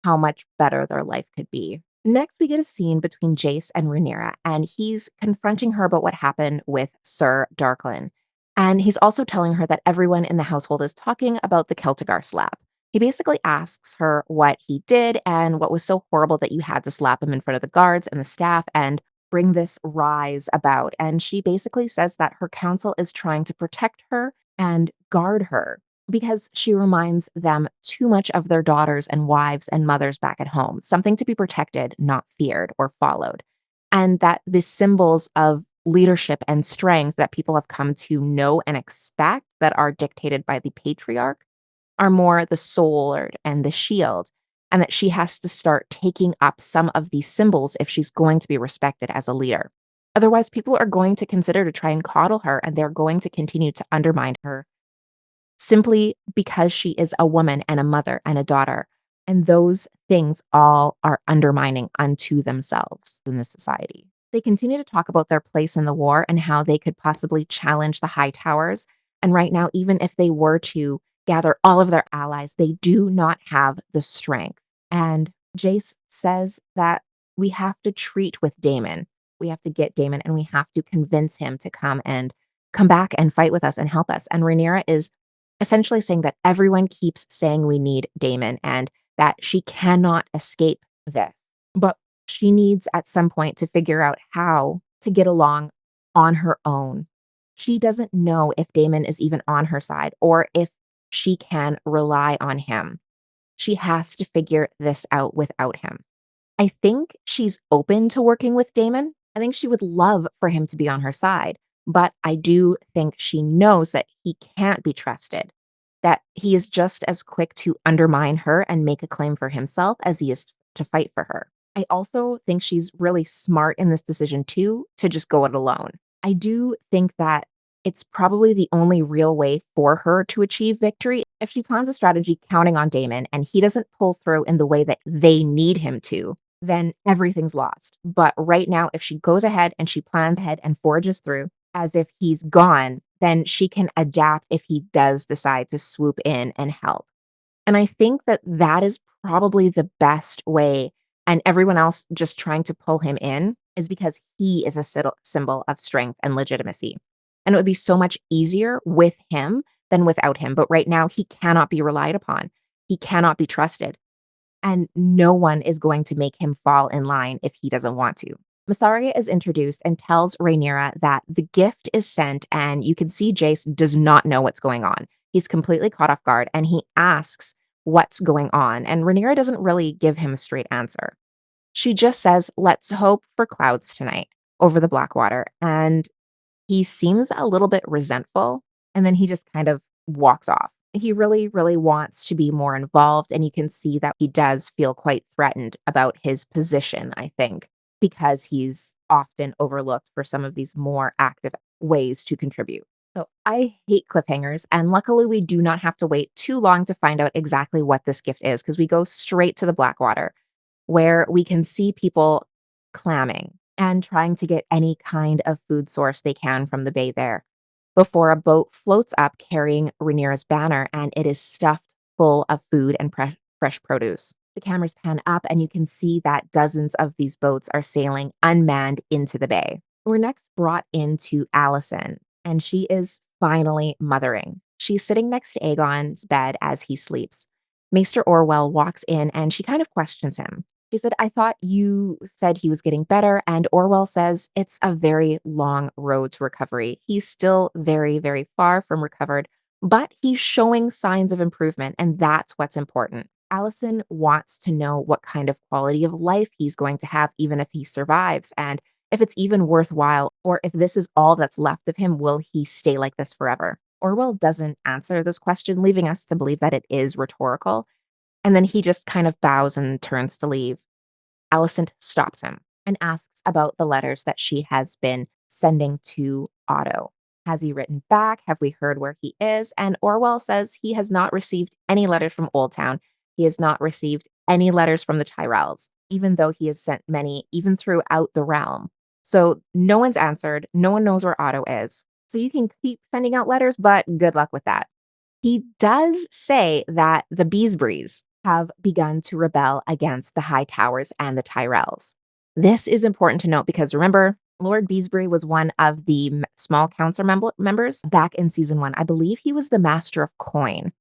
how much better their life could be. Next, we get a scene between Jace and Rhaenyra, and he's confronting her about what happened with Sir Darklyn. And he's also telling her that everyone in the household is talking about the Celtigar slap. He basically asks her what he did and what was so horrible that you had to slap him in front of the guards and the staff and bring this rise about. And she basically says that her council is trying to protect her and guard her because she reminds them too much of their daughters and wives and mothers back at home, something to be protected, not feared or followed. And that the symbols of leadership and strength that people have come to know and expect that are dictated by the patriarch are more the sword and the shield, and that she has to start taking up some of these symbols if she's going to be respected as a leader. Otherwise, people are going to consider to try and coddle her, and they're going to continue to undermine her simply because she is a woman and a mother and a daughter. And those things all are undermining unto themselves in this society. They continue to talk about their place in the war and how they could possibly challenge the high towers. And right now, even if they were to gather all of their allies, they do not have the strength. And Jace says that we have to treat with Damon. We have to get Damon and we have to convince him to come back and fight with us and help us. And Rhaenyra is essentially saying that everyone keeps saying we need Damon and that she cannot escape this. But she needs at some point to figure out how to get along on her own. She doesn't know if Damon is even on her side or if she can rely on him. She has to figure this out without him. I think she's open to working with Damon. I think she would love for him to be on her side, but I do think she knows that he can't be trusted, that he is just as quick to undermine her and make a claim for himself as he is to fight for her. I also think she's really smart in this decision too, to just go it alone. I do think that it's probably the only real way for her to achieve victory. If she plans a strategy counting on Damon and he doesn't pull through in the way that they need him to, then everything's lost. But right now, if she goes ahead and she plans ahead and forges through as if he's gone, then she can adapt if he does decide to swoop in and help. And I think that that is probably the best way. And everyone else just trying to pull him in is because he is a symbol of strength and legitimacy. And it would be so much easier with him than without him. But right now, he cannot be relied upon. He cannot be trusted. And no one is going to make him fall in line if he doesn't want to. Massaria is introduced and tells Rhaenyra that the gift is sent, and you can see Jace does not know what's going on. He's completely caught off guard, and he asks what's going on, and Rhaenyra doesn't really give him a straight answer. She just says, "Let's hope for clouds tonight over the Blackwater," and he seems a little bit resentful, and then he just kind of walks off. He really, really wants to be more involved, and you can see that he does feel quite threatened about his position, I think, because he's often overlooked for some of these more active ways to contribute. So I hate cliffhangers, and luckily we do not have to wait too long to find out exactly what this gift is because we go straight to the Blackwater where we can see people clamming and trying to get any kind of food source they can from the bay there before a boat floats up carrying Rhaenyra's banner and it is stuffed full of food and fresh produce. The cameras pan up and you can see that dozens of these boats are sailing unmanned into the bay. We're next brought into Allison, and she is finally mothering. She's sitting next to Aegon's bed as he sleeps. Maester Orwell walks in and she kind of questions him. She said, "I thought you said he was getting better." And Orwell says, "It's a very long road to recovery. He's still very, very far from recovered, but he's showing signs of improvement. And that's what's important." Allison wants to know what kind of quality of life he's going to have, even if he survives, and if it's even worthwhile, or if this is all that's left of him, will he stay like this forever? Orwell doesn't answer this question, leaving us to believe that it is rhetorical. And then he just kind of bows and turns to leave. Alicent stops him and asks about the letters that she has been sending to Otto. Has he written back? Have we heard where he is? And Orwell says he has not received any letters from Old Town. He has not received any letters from the Tyrells, even though he has sent many, even throughout the realm. So no one's answered. No one knows where Otto is. So you can keep sending out letters, but good luck with that. He does say that the Beesbrees have begun to rebel against the High Towers and the Tyrells. This is important to note because remember, Lord Beesbury was one of the small council members back in season one. I believe he was the master of coin,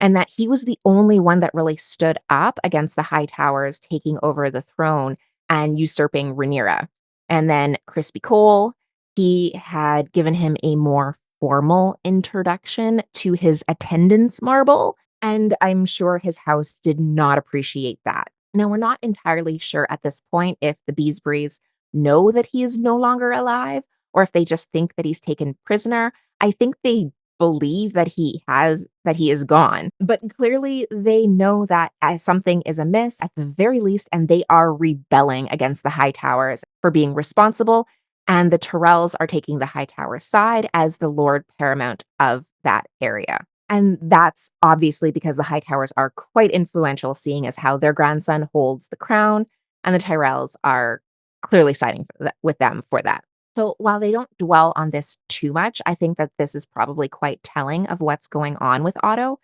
and that he was the only one that really stood up against the High Towers taking over the throne and usurping Rhaenyra. And then Crispy Cole, he had given him a more formal introduction to his attendance marble, and I'm sure his house did not appreciate that. Now, we're not entirely sure at this point if the Beesbrees know that he is no longer alive or if they just think that he's taken prisoner. I think they believe that he is gone, but clearly they know that something is amiss at the very least, and they are rebelling against the High Towers for being responsible. And the Tyrells are taking the High Tower's side as the Lord Paramount of that area. And that's obviously because the High Towers are quite influential, seeing as how their grandson holds the crown, and the Tyrells are clearly siding with them for that. So while they don't dwell on this too much, I think that this is probably quite telling of what's going on with Otto,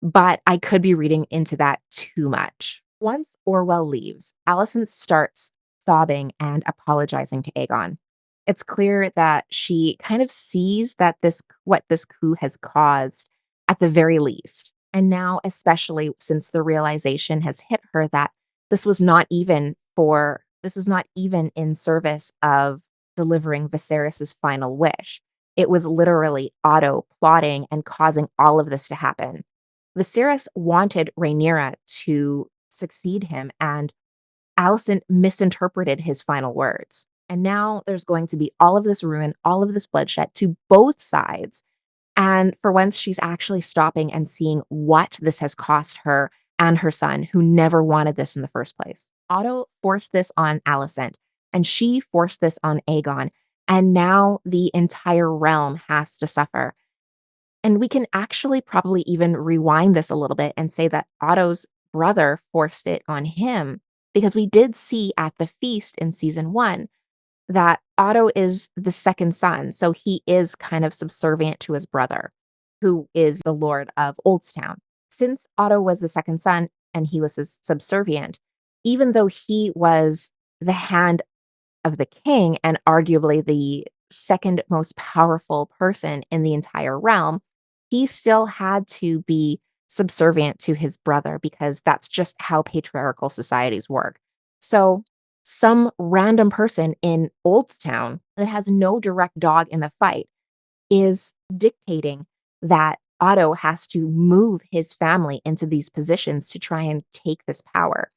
but I could be reading into that too much. Once Orwell leaves, Alicent starts sobbing and apologizing to Aegon. It's clear that she kind of sees that what this coup has caused at the very least. And now, especially since the realization has hit her that this was not even in service of delivering Viserys's final wish. It was literally Otto plotting and causing all of this to happen. Viserys wanted Rhaenyra to succeed him, and Alicent misinterpreted his final words. And now there's going to be all of this ruin, all of this bloodshed to both sides. And for once, she's actually stopping and seeing what this has cost her and her son, who never wanted this in the first place. Otto forced this on Alicent, and she forced this on Aegon. And now the entire realm has to suffer. And we can actually probably even rewind this a little bit and say that Otto's brother forced it on him, because we did see at the feast in season one that Otto is the second son. So he is kind of subservient to his brother, who is the Lord of Oldstown. Since Otto was the second son and he was subservient, even though he was the hand of the king and arguably the second most powerful person in the entire realm, he still had to be subservient to his brother because that's just how patriarchal societies work. So, some random person in Old Town that has no direct dog in the fight is dictating that Otto has to move his family into these positions to try and take this power.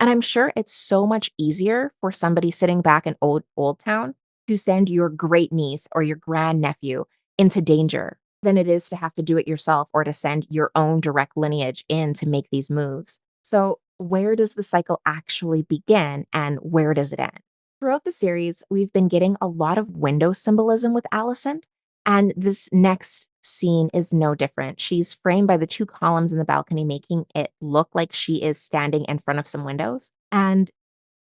And I'm sure it's so much easier for somebody sitting back in Old Town to send your great niece or your grandnephew into danger than it is to have to do it yourself or to send your own direct lineage in to make these moves. So, where does the cycle actually begin and where does it end? Throughout the series, we've been getting a lot of window symbolism with Alicent, and this next scene is no different. She's framed by the two columns in the balcony, making it look like she is standing in front of some windows. And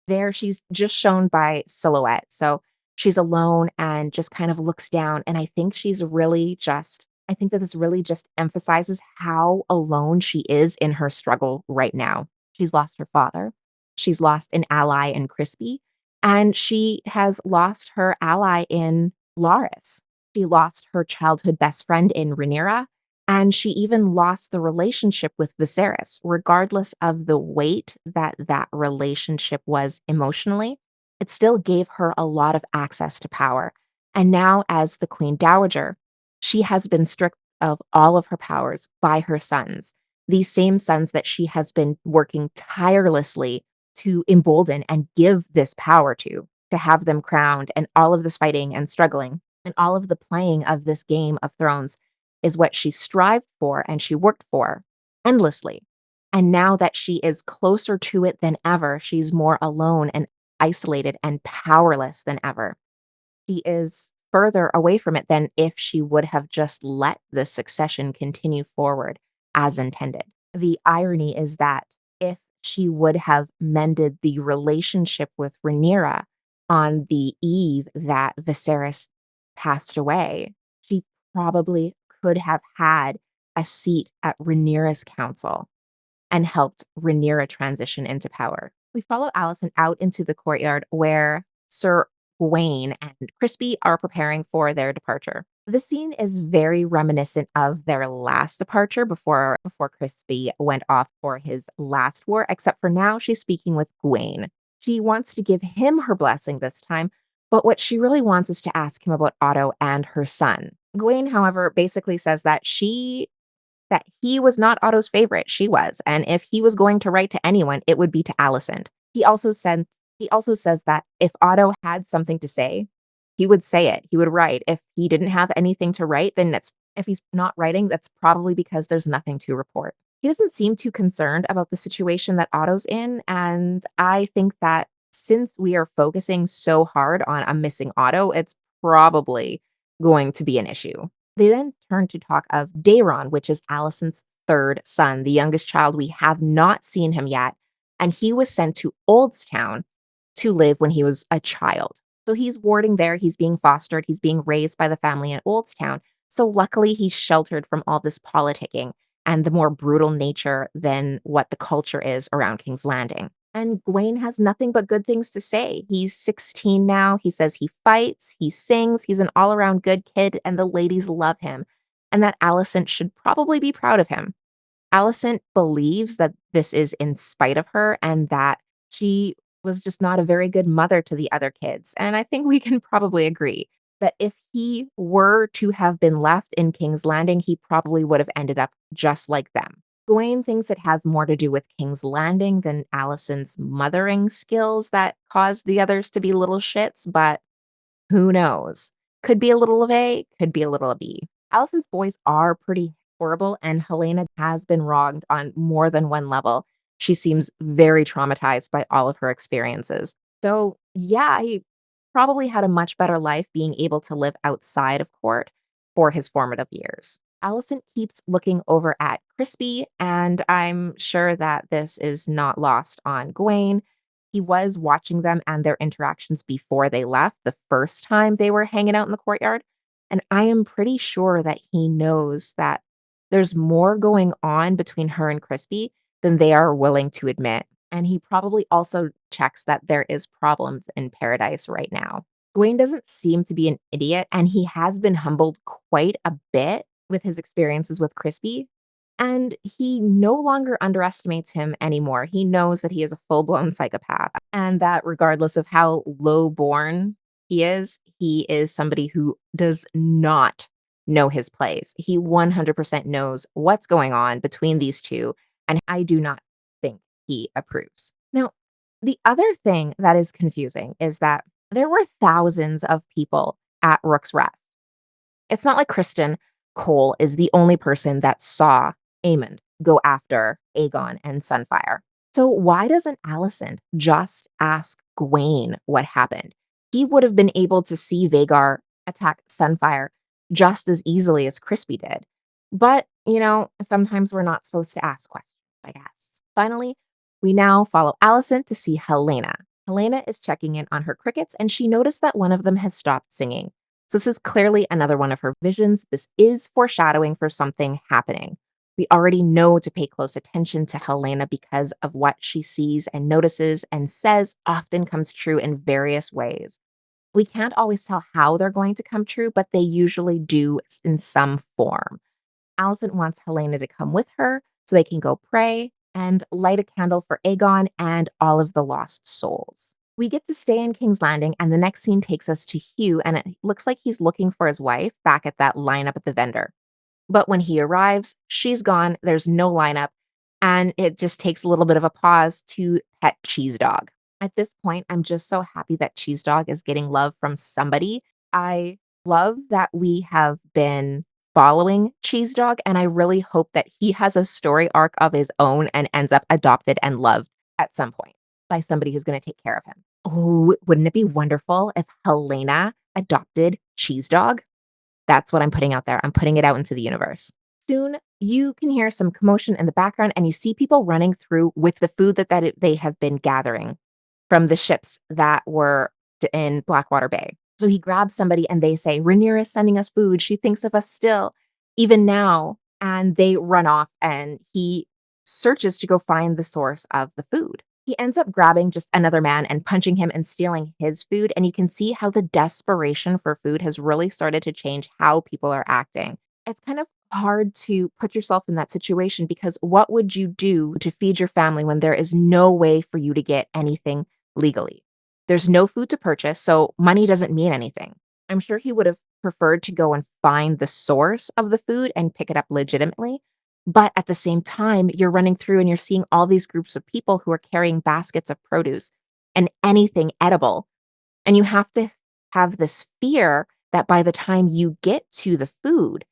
there she's just shown by silhouette. So she's alone and just kind of looks down. And I think that this really just emphasizes how alone she is in her struggle right now. She's lost her father. She's lost an ally in Crispy. And she has lost her ally in Laris. She lost her childhood best friend in Rhaenyra, and she even lost the relationship with Viserys, regardless of the weight that that relationship was emotionally. It still gave her a lot of access to power. And now, as the Queen Dowager, she has been stripped of all of her powers by her sons, these same sons that she has been working tirelessly to embolden and give this power to have them crowned, and all of this fighting and struggling and all of the playing of this Game of Thrones is what she strived for and she worked for endlessly. And now that she is closer to it than ever, she's more alone and isolated and powerless than ever. She is further away from it than if she would have just let the succession continue forward as intended. The irony is that if she would have mended the relationship with Rhaenyra on the eve that Viserys passed away, she probably could have had a seat at Rhaenyra's council and helped Rhaenyra transition into power. We follow Alicent out into the courtyard where Sir Gawain and Crispy are preparing for their departure. The scene is very reminiscent of their last departure before Crispy went off for his last war, except for now she's speaking with Gawain. She wants to give him her blessing this time, but what she really wants is to ask him about Otto and her son. Gawain, however, basically says that he was not Otto's favorite, she was, and if he was going to write to anyone, it would be to Alicent. He also says that if Otto had something to say, he would say it. He would write. If he didn't have anything to write, then that's if he's not writing, that's probably because there's nothing to report. He doesn't seem too concerned about the situation that Otto's in, and I think that since we are focusing so hard on a missing Otto, it's probably going to be an issue. They then turn to talk of Daeron, which is Alicent's third son, the youngest child. We have not seen him yet, and he was sent to Oldstown to live when he was a child. So he's warding there, he's being fostered, he's being raised by the family in Oldstown. So luckily, he's sheltered from all this politicking and the more brutal nature than what the culture is around King's Landing. And Gawain has nothing but good things to say. He's 16 now. He says he fights, he sings, he's an all around good kid, and the ladies love him, and that Alicent should probably be proud of him. Alicent believes that this is in spite of her and that she was just not a very good mother to the other kids. And I think we can probably agree that if he were to have been left in King's Landing, he probably would have ended up just like them. Gawain thinks it has more to do with King's Landing than Alicent's mothering skills that caused the others to be little shits, but who knows? Could be a little of A, could be a little of B. Allison's boys are pretty horrible, and Helena has been wronged on more than one level. She seems very traumatized by all of her experiences. So, yeah, he probably had a much better life being able to live outside of court for his formative years. Allison keeps looking over at Crispy, and I'm sure that this is not lost on Gawain. He was watching them and their interactions before they left the first time they were hanging out in the courtyard. And I am pretty sure that he knows that there's more going on between her and Crispy than they are willing to admit. And he probably also checks that there is problems in paradise right now. Gawain doesn't seem to be an idiot, and he has been humbled quite a bit with his experiences with Crispy. And he no longer underestimates him anymore. He knows that he is a full blown psychopath and that regardless of how low born he is somebody who does not know his place. He 100% knows what's going on between these two. And I do not think he approves. Now, the other thing that is confusing is that there were thousands of people at Rook's Rest. It's not like Kristen Cole is the only person that saw Aemond go after Aegon and Sunfire. So why doesn't Alicent just ask Gawain what happened? He would have been able to see Vhagar attack Sunfire just as easily as Crispy did. But, sometimes we're not supposed to ask questions, I guess. Finally, we now follow Alicent to see Helena. Helena is checking in on her crickets, and she noticed that one of them has stopped singing. So this is clearly another one of her visions. This is foreshadowing for something happening. We already know to pay close attention to Helena because of what she sees and notices and says often comes true in various ways. We can't always tell how they're going to come true, but they usually do in some form. Alicent wants Helena to come with her so they can go pray and light a candle for Aegon and all of the lost souls. We get to stay in King's Landing, and the next scene takes us to Hugh, and it looks like he's looking for his wife back at that lineup at the vendor. But when he arrives, she's gone, there's no lineup, and it just takes a little bit of a pause to pet Cheese Dog. At this point, I'm just so happy that Cheese Dog is getting love from somebody. I love that we have been following Cheese Dog, and I really hope that he has a story arc of his own and ends up adopted and loved at some point by somebody who's gonna take care of him. Oh, wouldn't it be wonderful if Helena adopted Cheese Dog? That's what I'm putting out there. I'm putting it out into the universe. Soon, you can hear some commotion in the background, and you see people running through with the food that they have been gathering from the ships that were in Blackwater Bay. So he grabs somebody and they say, Rhaenyra is sending us food. She thinks of us still, even now. And they run off and he searches to go find the source of the food. He ends up grabbing just another man and punching him and stealing his food. And you can see how the desperation for food has really started to change how people are acting. It's kind of hard to put yourself in that situation because what would you do to feed your family when there is no way for you to get anything legally? There's no food to purchase, so money doesn't mean anything. I'm sure he would have preferred to go and find the source of the food and pick it up legitimately. But at the same time, you're running through and you're seeing all these groups of people who are carrying baskets of produce and anything edible. And you have to have this fear that by the time you get to the food,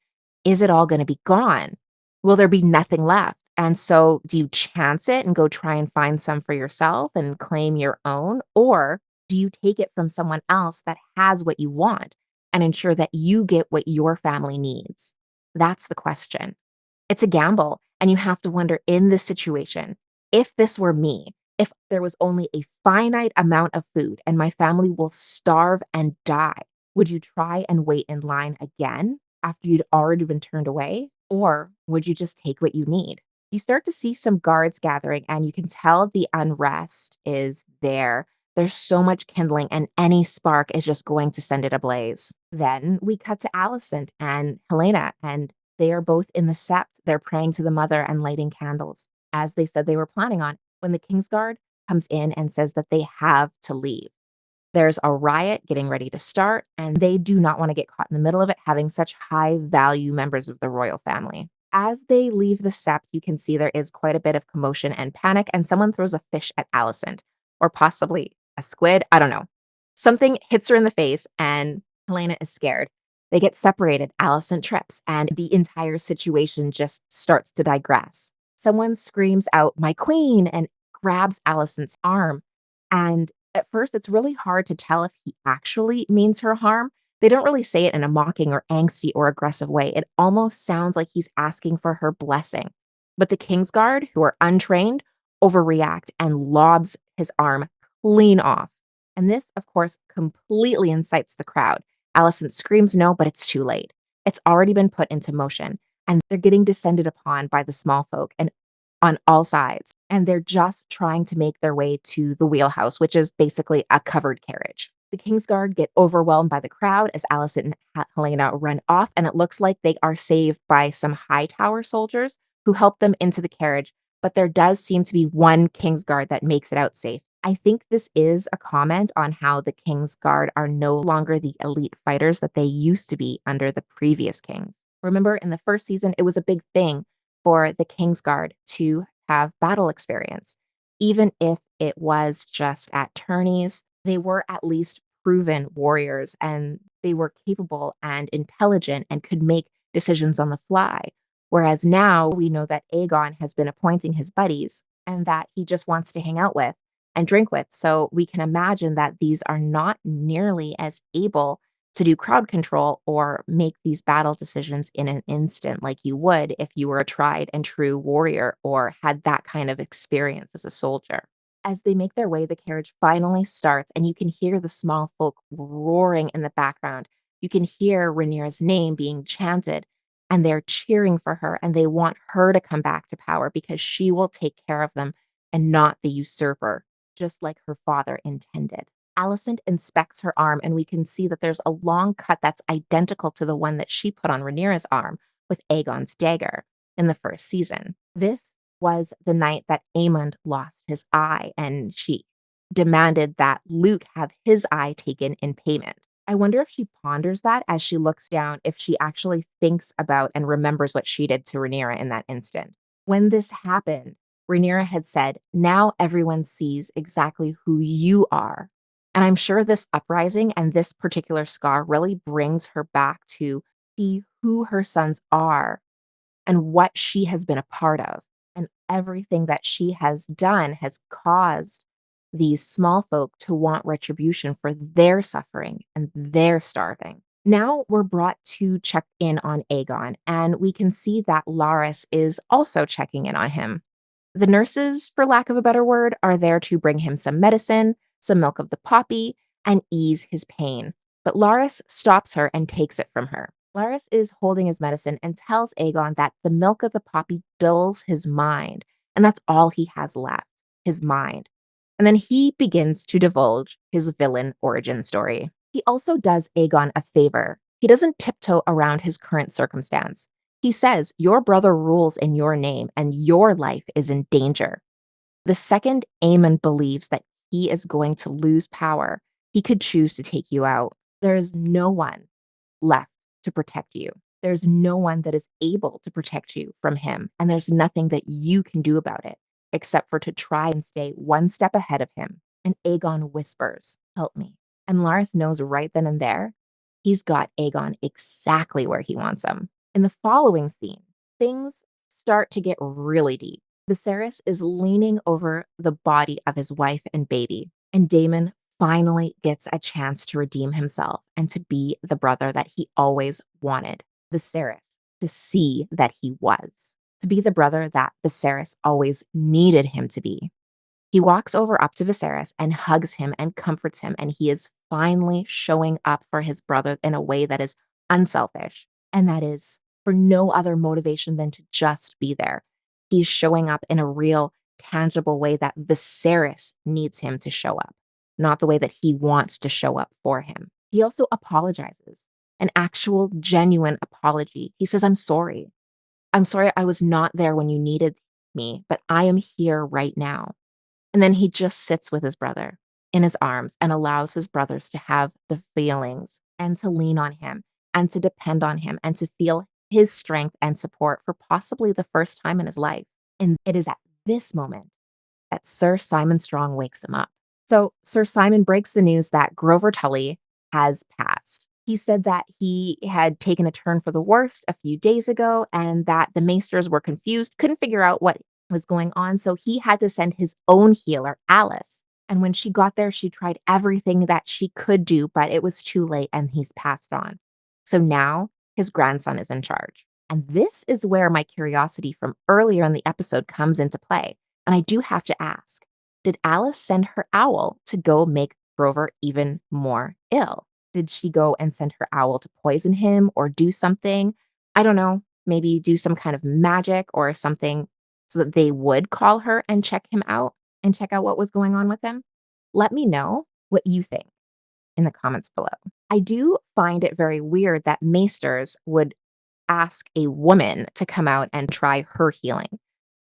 is it all going to be gone? Will there be nothing left? And so, do you chance it and go try and find some for yourself and claim your own? Or do you take it from someone else that has what you want and ensure that you get what your family needs? That's the question. It's a gamble. And you have to wonder in this situation, if this were me, if there was only a finite amount of food and my family will starve and die, would you try and wait in line again after you'd already been turned away? Or would you just take what you need? You start to see some guards gathering, and you can tell the unrest is there. There's so much kindling, and any spark is just going to send it ablaze. Then we cut to Alicent and Helena, and they are both in the sept. They're praying to the mother and lighting candles, as they said they were planning on, when the Kingsguard comes in and says that they have to leave. There's a riot getting ready to start, and they do not want to get caught in the middle of it, having such high value members of the royal family. As they leave the sept, you can see there is quite a bit of commotion and panic, and someone throws a fish at Alicent, or possibly a squid. I don't know. Something hits her in the face, and Helena is scared. They get separated. Alicent trips, and the entire situation just starts to digress. Someone screams out, "My queen!" and grabs Alicent's arm. And at first, it's really hard to tell if he actually means her harm. They don't really say it in a mocking or angsty or aggressive way. It almost sounds like he's asking for her blessing. But the Kingsguard, who are untrained, overreact and lobs his arm clean off. And this, of course, completely incites the crowd. Alicent screams no, but it's too late. It's already been put into motion, and they're getting descended upon by the Smallfolk and on all sides. And they're just trying to make their way to the wheelhouse, which is basically a covered carriage. The Kingsguard get overwhelmed by the crowd as Alicent and Helena run off, and it looks like they are saved by some high tower soldiers who help them into the carriage. But there does seem to be one Kingsguard that makes it out safe. I think this is a comment on how the Kingsguard are no longer the elite fighters that they used to be under the previous kings. Remember, in the first season, it was a big thing for the Kingsguard to have battle experience. Even if it was just at tourneys, they were at least proven warriors and they were capable and intelligent and could make decisions on the fly. Whereas now we know that Aegon has been appointing his buddies and that he just wants to hang out with and drink with. So we can imagine that these are not nearly as able to do crowd control or make these battle decisions in an instant like you would if you were a tried and true warrior or had that kind of experience as a soldier. As they make their way, the carriage finally starts, and you can hear the small folk roaring in the background. You can hear Rhaenyra's name being chanted, and they're cheering for her, and they want her to come back to power because she will take care of them and not the usurper, just like her father intended. Alicent inspects her arm, and we can see that there's a long cut that's identical to the one that she put on Rhaenyra's arm with Aegon's dagger in the first season. This was the night that Aemond lost his eye, and she demanded that Luke have his eye taken in payment. I wonder if she ponders that as she looks down, if she actually thinks about and remembers what she did to Rhaenyra in that instant. When this happened, Rhaenyra had said, "Now everyone sees exactly who you are." And I'm sure this uprising and this particular scar really brings her back to see who her sons are and what she has been a part of. And everything that she has done has caused these small folk to want retribution for their suffering and their starving. Now we're brought to check in on Aegon, and we can see that Laris is also checking in on him. The nurses, for lack of a better word, are there to bring him some medicine, some milk of the poppy, and ease his pain. But Laris stops her and takes it from her. Laris is holding his medicine and tells Aegon that the milk of the poppy dulls his mind, and that's all he has left, his mind. And then he begins to divulge his villain origin story. He also does Aegon a favor. He doesn't tiptoe around his current circumstance. He says, your brother rules in your name and your life is in danger. The second Aemon believes that he is going to lose power, he could choose to take you out. There is no one left to protect you. There's no one that is able to protect you from him. And there's nothing that you can do about it except for to try and stay one step ahead of him. And Aegon whispers, help me. And Laris knows right then and there, he's got Aegon exactly where he wants him. In the following scene, things start to get really deep. Viserys is leaning over the body of his wife and baby, and Daemon finally gets a chance to redeem himself and to be the brother that he always wanted. Viserys, to see that he was, to be the brother that Viserys always needed him to be. He walks over up to Viserys and hugs him and comforts him, and he is finally showing up for his brother in a way that is unselfish, and that is for no other motivation than to just be there. He's showing up in a real, tangible way that Viserys needs him to show up, not the way that he wants to show up for him. He also apologizes, an actual, genuine apology. He says, I'm sorry. I'm sorry I was not there when you needed me, but I am here right now. And then he just sits with his brother in his arms and allows his brothers to have the feelings and to lean on him and to depend on him and to feel his strength and support for possibly the first time in his life. And it is at this moment that Sir Simon Strong wakes him up. So Sir Simon breaks the news that Grover Tully has passed. He said that he had taken a turn for the worst a few days ago and that the maesters were confused, couldn't figure out what was going on. So he had to send his own healer, Alice. And when she got there, she tried everything that she could do, but it was too late and he's passed on. So now his grandson is in charge. And this is where my curiosity from earlier in the episode comes into play. And I do have to ask, did Alice send her owl to go make Grover even more ill? Did she go and send her owl to poison him or do something? I don't know, maybe do some kind of magic or something so that they would call her and check him out and check out what was going on with him? Let me know what you think in the comments below. I do find it very weird that maesters would ask a woman to come out and try her healing.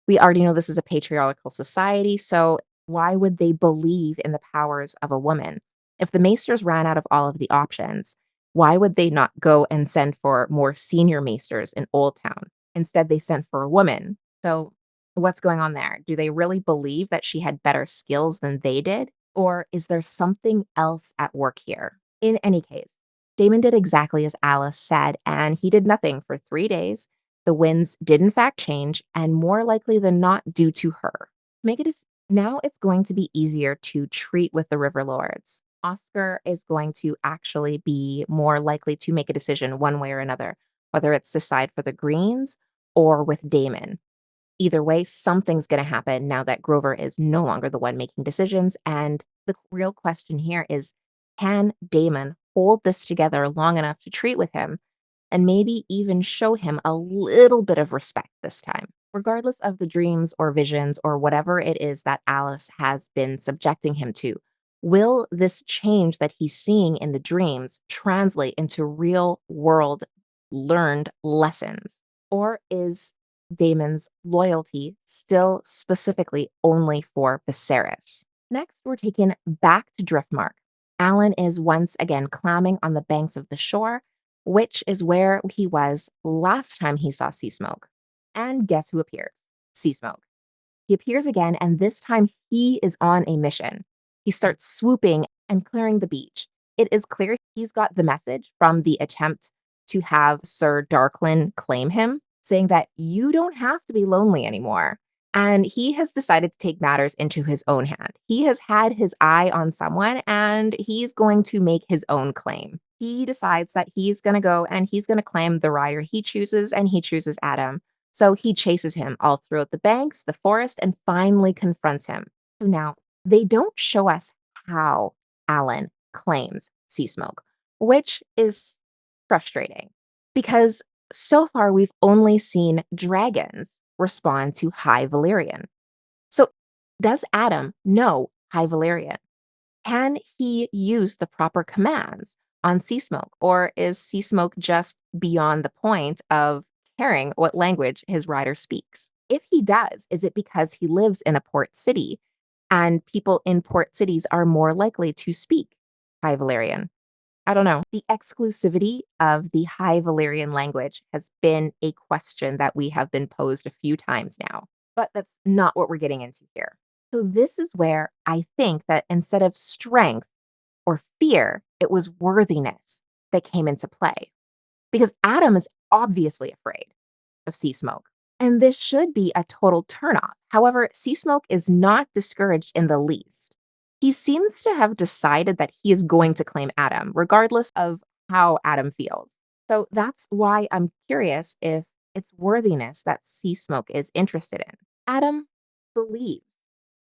We already know this is a patriarchal society, so why would they believe in the powers of a woman? If the maesters ran out of all of the options, why would they not go and send for more senior maesters in Old Town? Instead, they sent for a woman. So what's going on there? Do they really believe that she had better skills than they did? Or is there something else at work here? In any case, Damon did exactly as Alice said, and he did nothing for 3 days. The winds did in fact change, and more likely than not due to her. Make it now it's going to be easier to treat with the River Lords. Oscar is going to actually be more likely to make a decision one way or another, whether it's to side for the Greens or with Damon. Either way, something's going to happen now that Grover is no longer the one making decisions. And the real question here is, can Damon hold this together long enough to treat with him and maybe even show him a little bit of respect this time? Regardless of the dreams or visions or whatever it is that Alice has been subjecting him to, will this change that he's seeing in the dreams translate into real world learned lessons? Or is Damon's loyalty still specifically only for Viserys? Next, we're taken back to Driftmark. Alan is once again clamming on the banks of the shore, which is where he was last time he saw Sea Smoke. And guess who appears? Sea Smoke. He appears again, and this time he is on a mission. He starts swooping and clearing the beach. It is clear he's got the message from the attempt to have Sir Darklin claim him, saying that you don't have to be lonely anymore. And he has decided to take matters into his own hand. He has had his eye on someone and he's going to make his own claim. He decides that he's going to go and he's going to claim the rider he chooses, and he chooses Adam. So he chases him all throughout the banks, the forest, and finally confronts him. So now, they don't show us how Alan claims Sea Smoke, which is frustrating because so far we've only seen dragons respond to High Valyrian. So, does Adam know High Valyrian? Can he use the proper commands on Sea Smoke, or is Sea Smoke just beyond the point of caring what language his rider speaks? If he does, is it because he lives in a port city and people in port cities are more likely to speak High Valyrian? I don't know. The exclusivity of the High Valyrian language has been a question that we have been posed a few times now, but that's not what we're getting into here. So, this is where I think that instead of strength or fear, it was worthiness that came into play because Adam is obviously afraid of Sea Smoke. And this should be a total turnoff. However, Sea Smoke is not discouraged in the least. He seems to have decided that he is going to claim Adam, regardless of how Adam feels. So that's why I'm curious if it's worthiness that Sea Smoke is interested in. Adam believes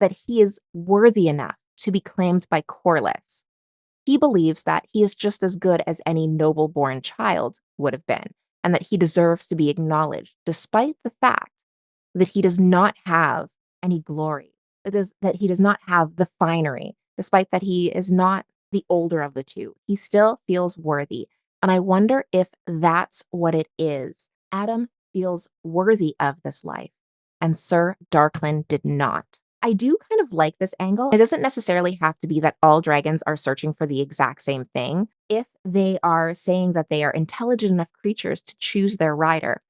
that he is worthy enough to be claimed by Corlys. He believes that he is just as good as any noble born child would have been, and that he deserves to be acknowledged, despite the fact that he does not have any glory, that he does not have the finery, despite that he is not the older of the two. He still feels worthy. And I wonder if that's what it is. Adam feels worthy of this life, and Sir Darklin did not. I do kind of like this angle. It doesn't necessarily have to be that all dragons are searching for the exact same thing. If they are saying that they are intelligent enough creatures to choose their rider,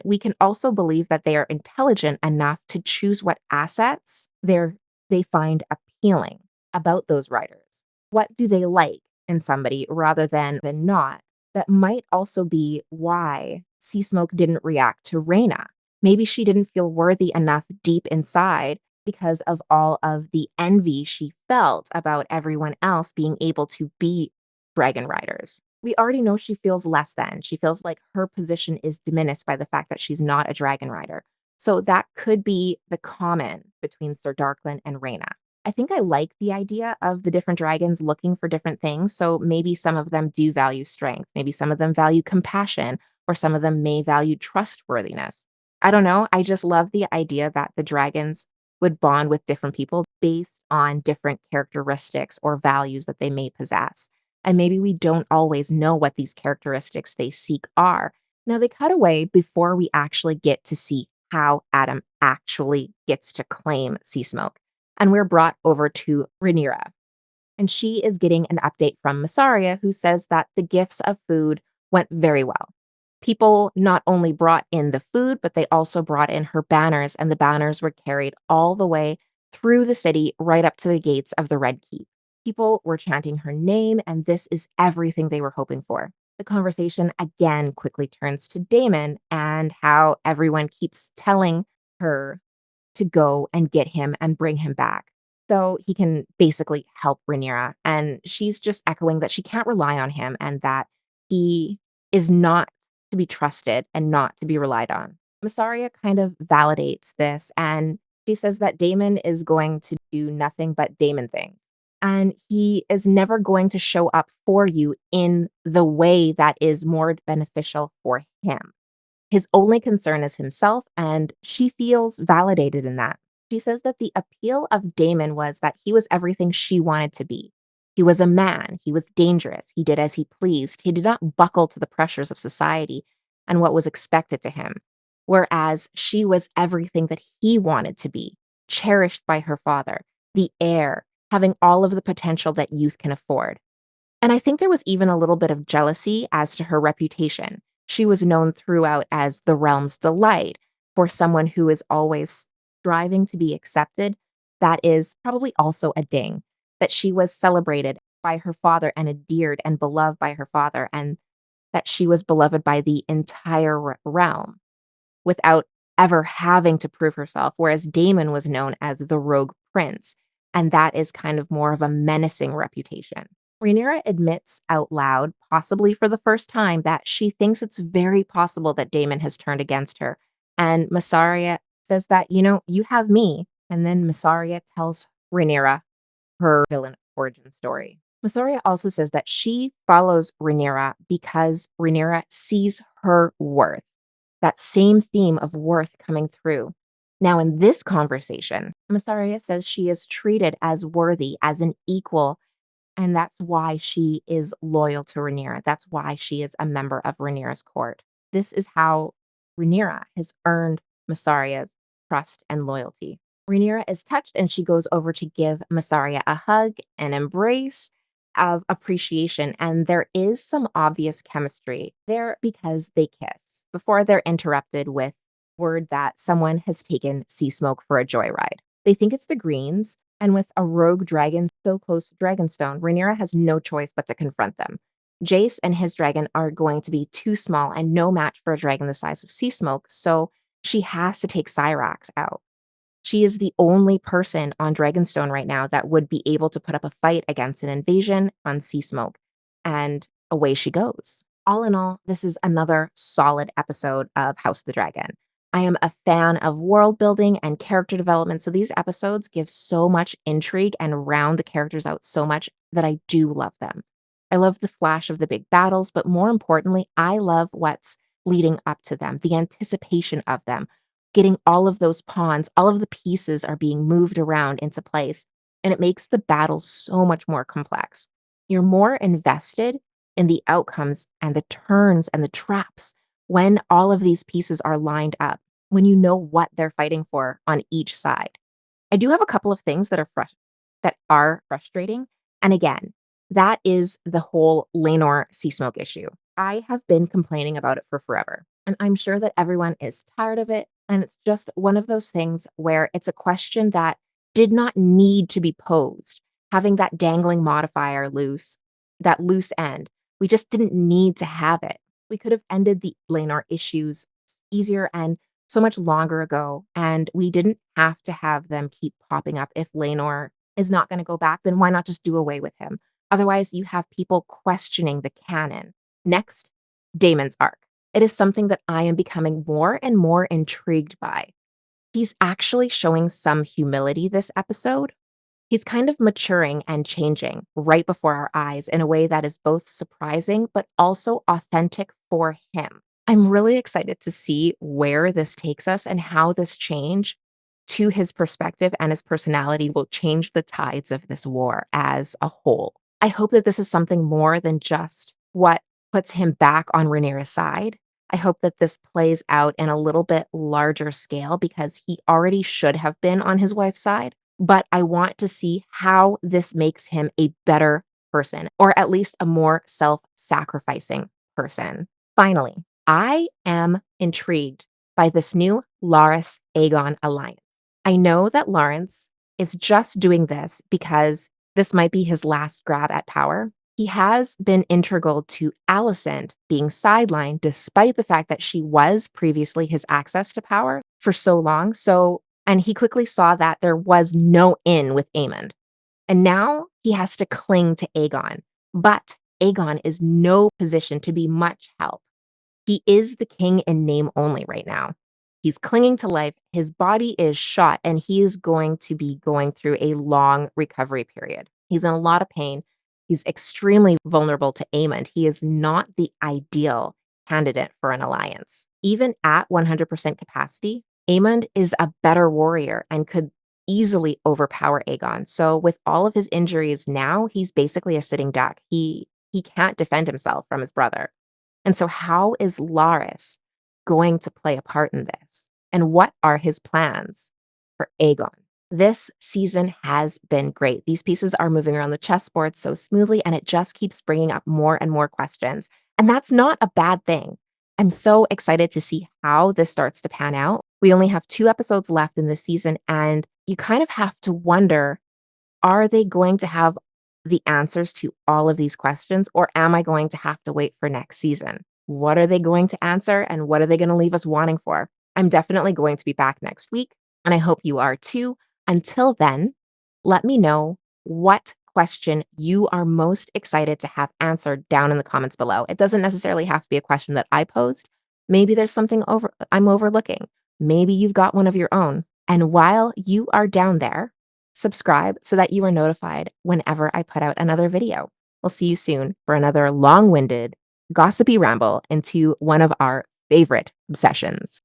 we can also believe that they are intelligent enough to choose what assets they find appealing about those riders. What do they like in somebody rather than not? That might also be why Sea Smoke didn't react to Reyna. Maybe she didn't feel worthy enough deep inside because of all of the envy she felt about everyone else being able to be dragon riders. We already know she feels less than. She feels like her position is diminished by the fact that she's not a dragon rider. So that could be the common between Sir Darklin and Reyna. I think I like the idea of the different dragons looking for different things. So maybe some of them do value strength. Maybe some of them value compassion, or some of them may value trustworthiness. I don't know. I just love the idea that the dragons would bond with different people based on different characteristics or values that they may possess. And maybe we don't always know what these characteristics they seek are. Now, they cut away before we actually get to see how Adam actually gets to claim Sea Smoke. And we're brought over to Rhaenyra. And she is getting an update from Massaria, who says that the gifts of food went very well. People not only brought in the food, but they also brought in her banners, and the banners were carried all the way through the city, right up to the gates of the Red Keep. People were chanting her name, and this is everything they were hoping for. The conversation again quickly turns to Daemon and how everyone keeps telling her to go and get him and bring him back so he can basically help Rhaenyra. And she's just echoing that she can't rely on him and that he is not to be trusted and not to be relied on. Massaria kind of validates this, and she says that Daemon is going to do nothing but Daemon things. And he is never going to show up for you in the way that is more beneficial for him. His only concern is himself, and she feels validated in that. She says that the appeal of Damon was that he was everything she wanted to be. He was a man, he was dangerous, he did as he pleased, he did not buckle to the pressures of society and what was expected to him. Whereas she was everything that he wanted to be, cherished by her father, the heir, having all of the potential that youth can afford. And I think there was even a little bit of jealousy as to her reputation. She was known throughout as the realm's delight, for someone who is always striving to be accepted. That is probably also a ding, that she was celebrated by her father and adored and beloved by her father. And that she was beloved by the entire realm without ever having to prove herself, whereas Damon was known as the rogue prince, and that is kind of more of a menacing reputation. Rhaenyra admits out loud, possibly for the first time, that she thinks it's very possible that Damon has turned against her. And Massaria says that, you have me. And then Massaria tells Rhaenyra her villain origin story. Massaria also says that she follows Rhaenyra because Rhaenyra sees her worth. That same theme of worth coming through. Now, in this conversation, Massaria says she is treated as worthy, as an equal, and that's why she is loyal to Rhaenyra. That's why she is a member of Rhaenyra's court. This is how Rhaenyra has earned Massaria's trust and loyalty. Rhaenyra is touched and she goes over to give Massaria a hug, an embrace of appreciation. And there is some obvious chemistry there because they kiss before they're interrupted with word that someone has taken Sea Smoke for a joyride. They think it's the Greens, and with a rogue dragon so close to Dragonstone, Rhaenyra has no choice but to confront them. Jace and his dragon are going to be too small and no match for a dragon the size of Sea Smoke, so she has to take Cyrax out. She is the only person on Dragonstone right now that would be able to put up a fight against an invasion on Sea Smoke, and away she goes. All in all, this is another solid episode of House of the Dragon. I am a fan of world building and character development, so these episodes give so much intrigue and round the characters out so much that I do love them. I love the flash of the big battles, but more importantly, I love what's leading up to them, the anticipation of them, getting all of those pawns, all of the pieces are being moved around into place, and it makes the battle so much more complex. You're more invested in the outcomes and the turns and the traps when all of these pieces are lined up, when you know what they're fighting for on each side. I do have a couple of things that are frustrating. And again, that is the whole Lenor Sea Smoke issue. I have been complaining about it for forever, and I'm sure that everyone is tired of it. And it's just one of those things where it's a question that did not need to be posed. Having that dangling modifier loose, that loose end, we just didn't need to have it. We could have ended the Lenor issues easier and so much longer ago, and we didn't have to have them keep popping up. If Lenor is not going to go back, then why not just do away with him? Otherwise, you have people questioning the canon. Next, Damon's arc. It is something that I am becoming more and more intrigued by. He's actually showing some humility this episode. He's kind of maturing and changing right before our eyes in a way that is both surprising but also authentic for him. I'm really excited to see where this takes us and how this change to his perspective and his personality will change the tides of this war as a whole. I hope that this is something more than just what puts him back on Rhaenyra's side. I hope that this plays out in a little bit larger scale because he already should have been on his wife's side. But I want to see how this makes him a better person, or at least a more self sacrificing person. Finally, I am intrigued by this new Laris Aegon alliance. I know that Lawrence is just doing this because this might be his last grab at power. He has been integral to Alicent being sidelined despite the fact that she was previously his access to power for so long. And he quickly saw that there was no in with Aemond. And now he has to cling to Aegon. But Aegon is no position to be much help. He is the king in name only right now. He's clinging to life. His body is shot, and he is going to be going through a long recovery period. He's in a lot of pain. He's extremely vulnerable to Aemond. He is not the ideal candidate for an alliance. Even at 100% capacity, Aemond is a better warrior and could easily overpower Aegon. So with all of his injuries now, he's basically a sitting duck. He can't defend himself from his brother. And so how is Laris going to play a part in this? And what are his plans for Aegon? This season has been great. These pieces are moving around the chessboard so smoothly, and it just keeps bringing up more and more questions. And that's not a bad thing. I'm so excited to see how this starts to pan out. We only have 2 episodes left in this season, and you kind of have to wonder, are they going to have the answers to all of these questions, or am I going to have to wait for next season? What are they going to answer and what are they going to leave us wanting for? I'm definitely going to be back next week, and I hope you are too. Until then, let me know what question you are most excited to have answered down in the comments below. It doesn't necessarily have to be a question that I posed. Maybe there's something I'm overlooking. Maybe you've got one of your own. And while you are down there, subscribe so that you are notified whenever I put out another video. We'll see you soon for another long-winded, gossipy ramble into one of our favorite obsessions.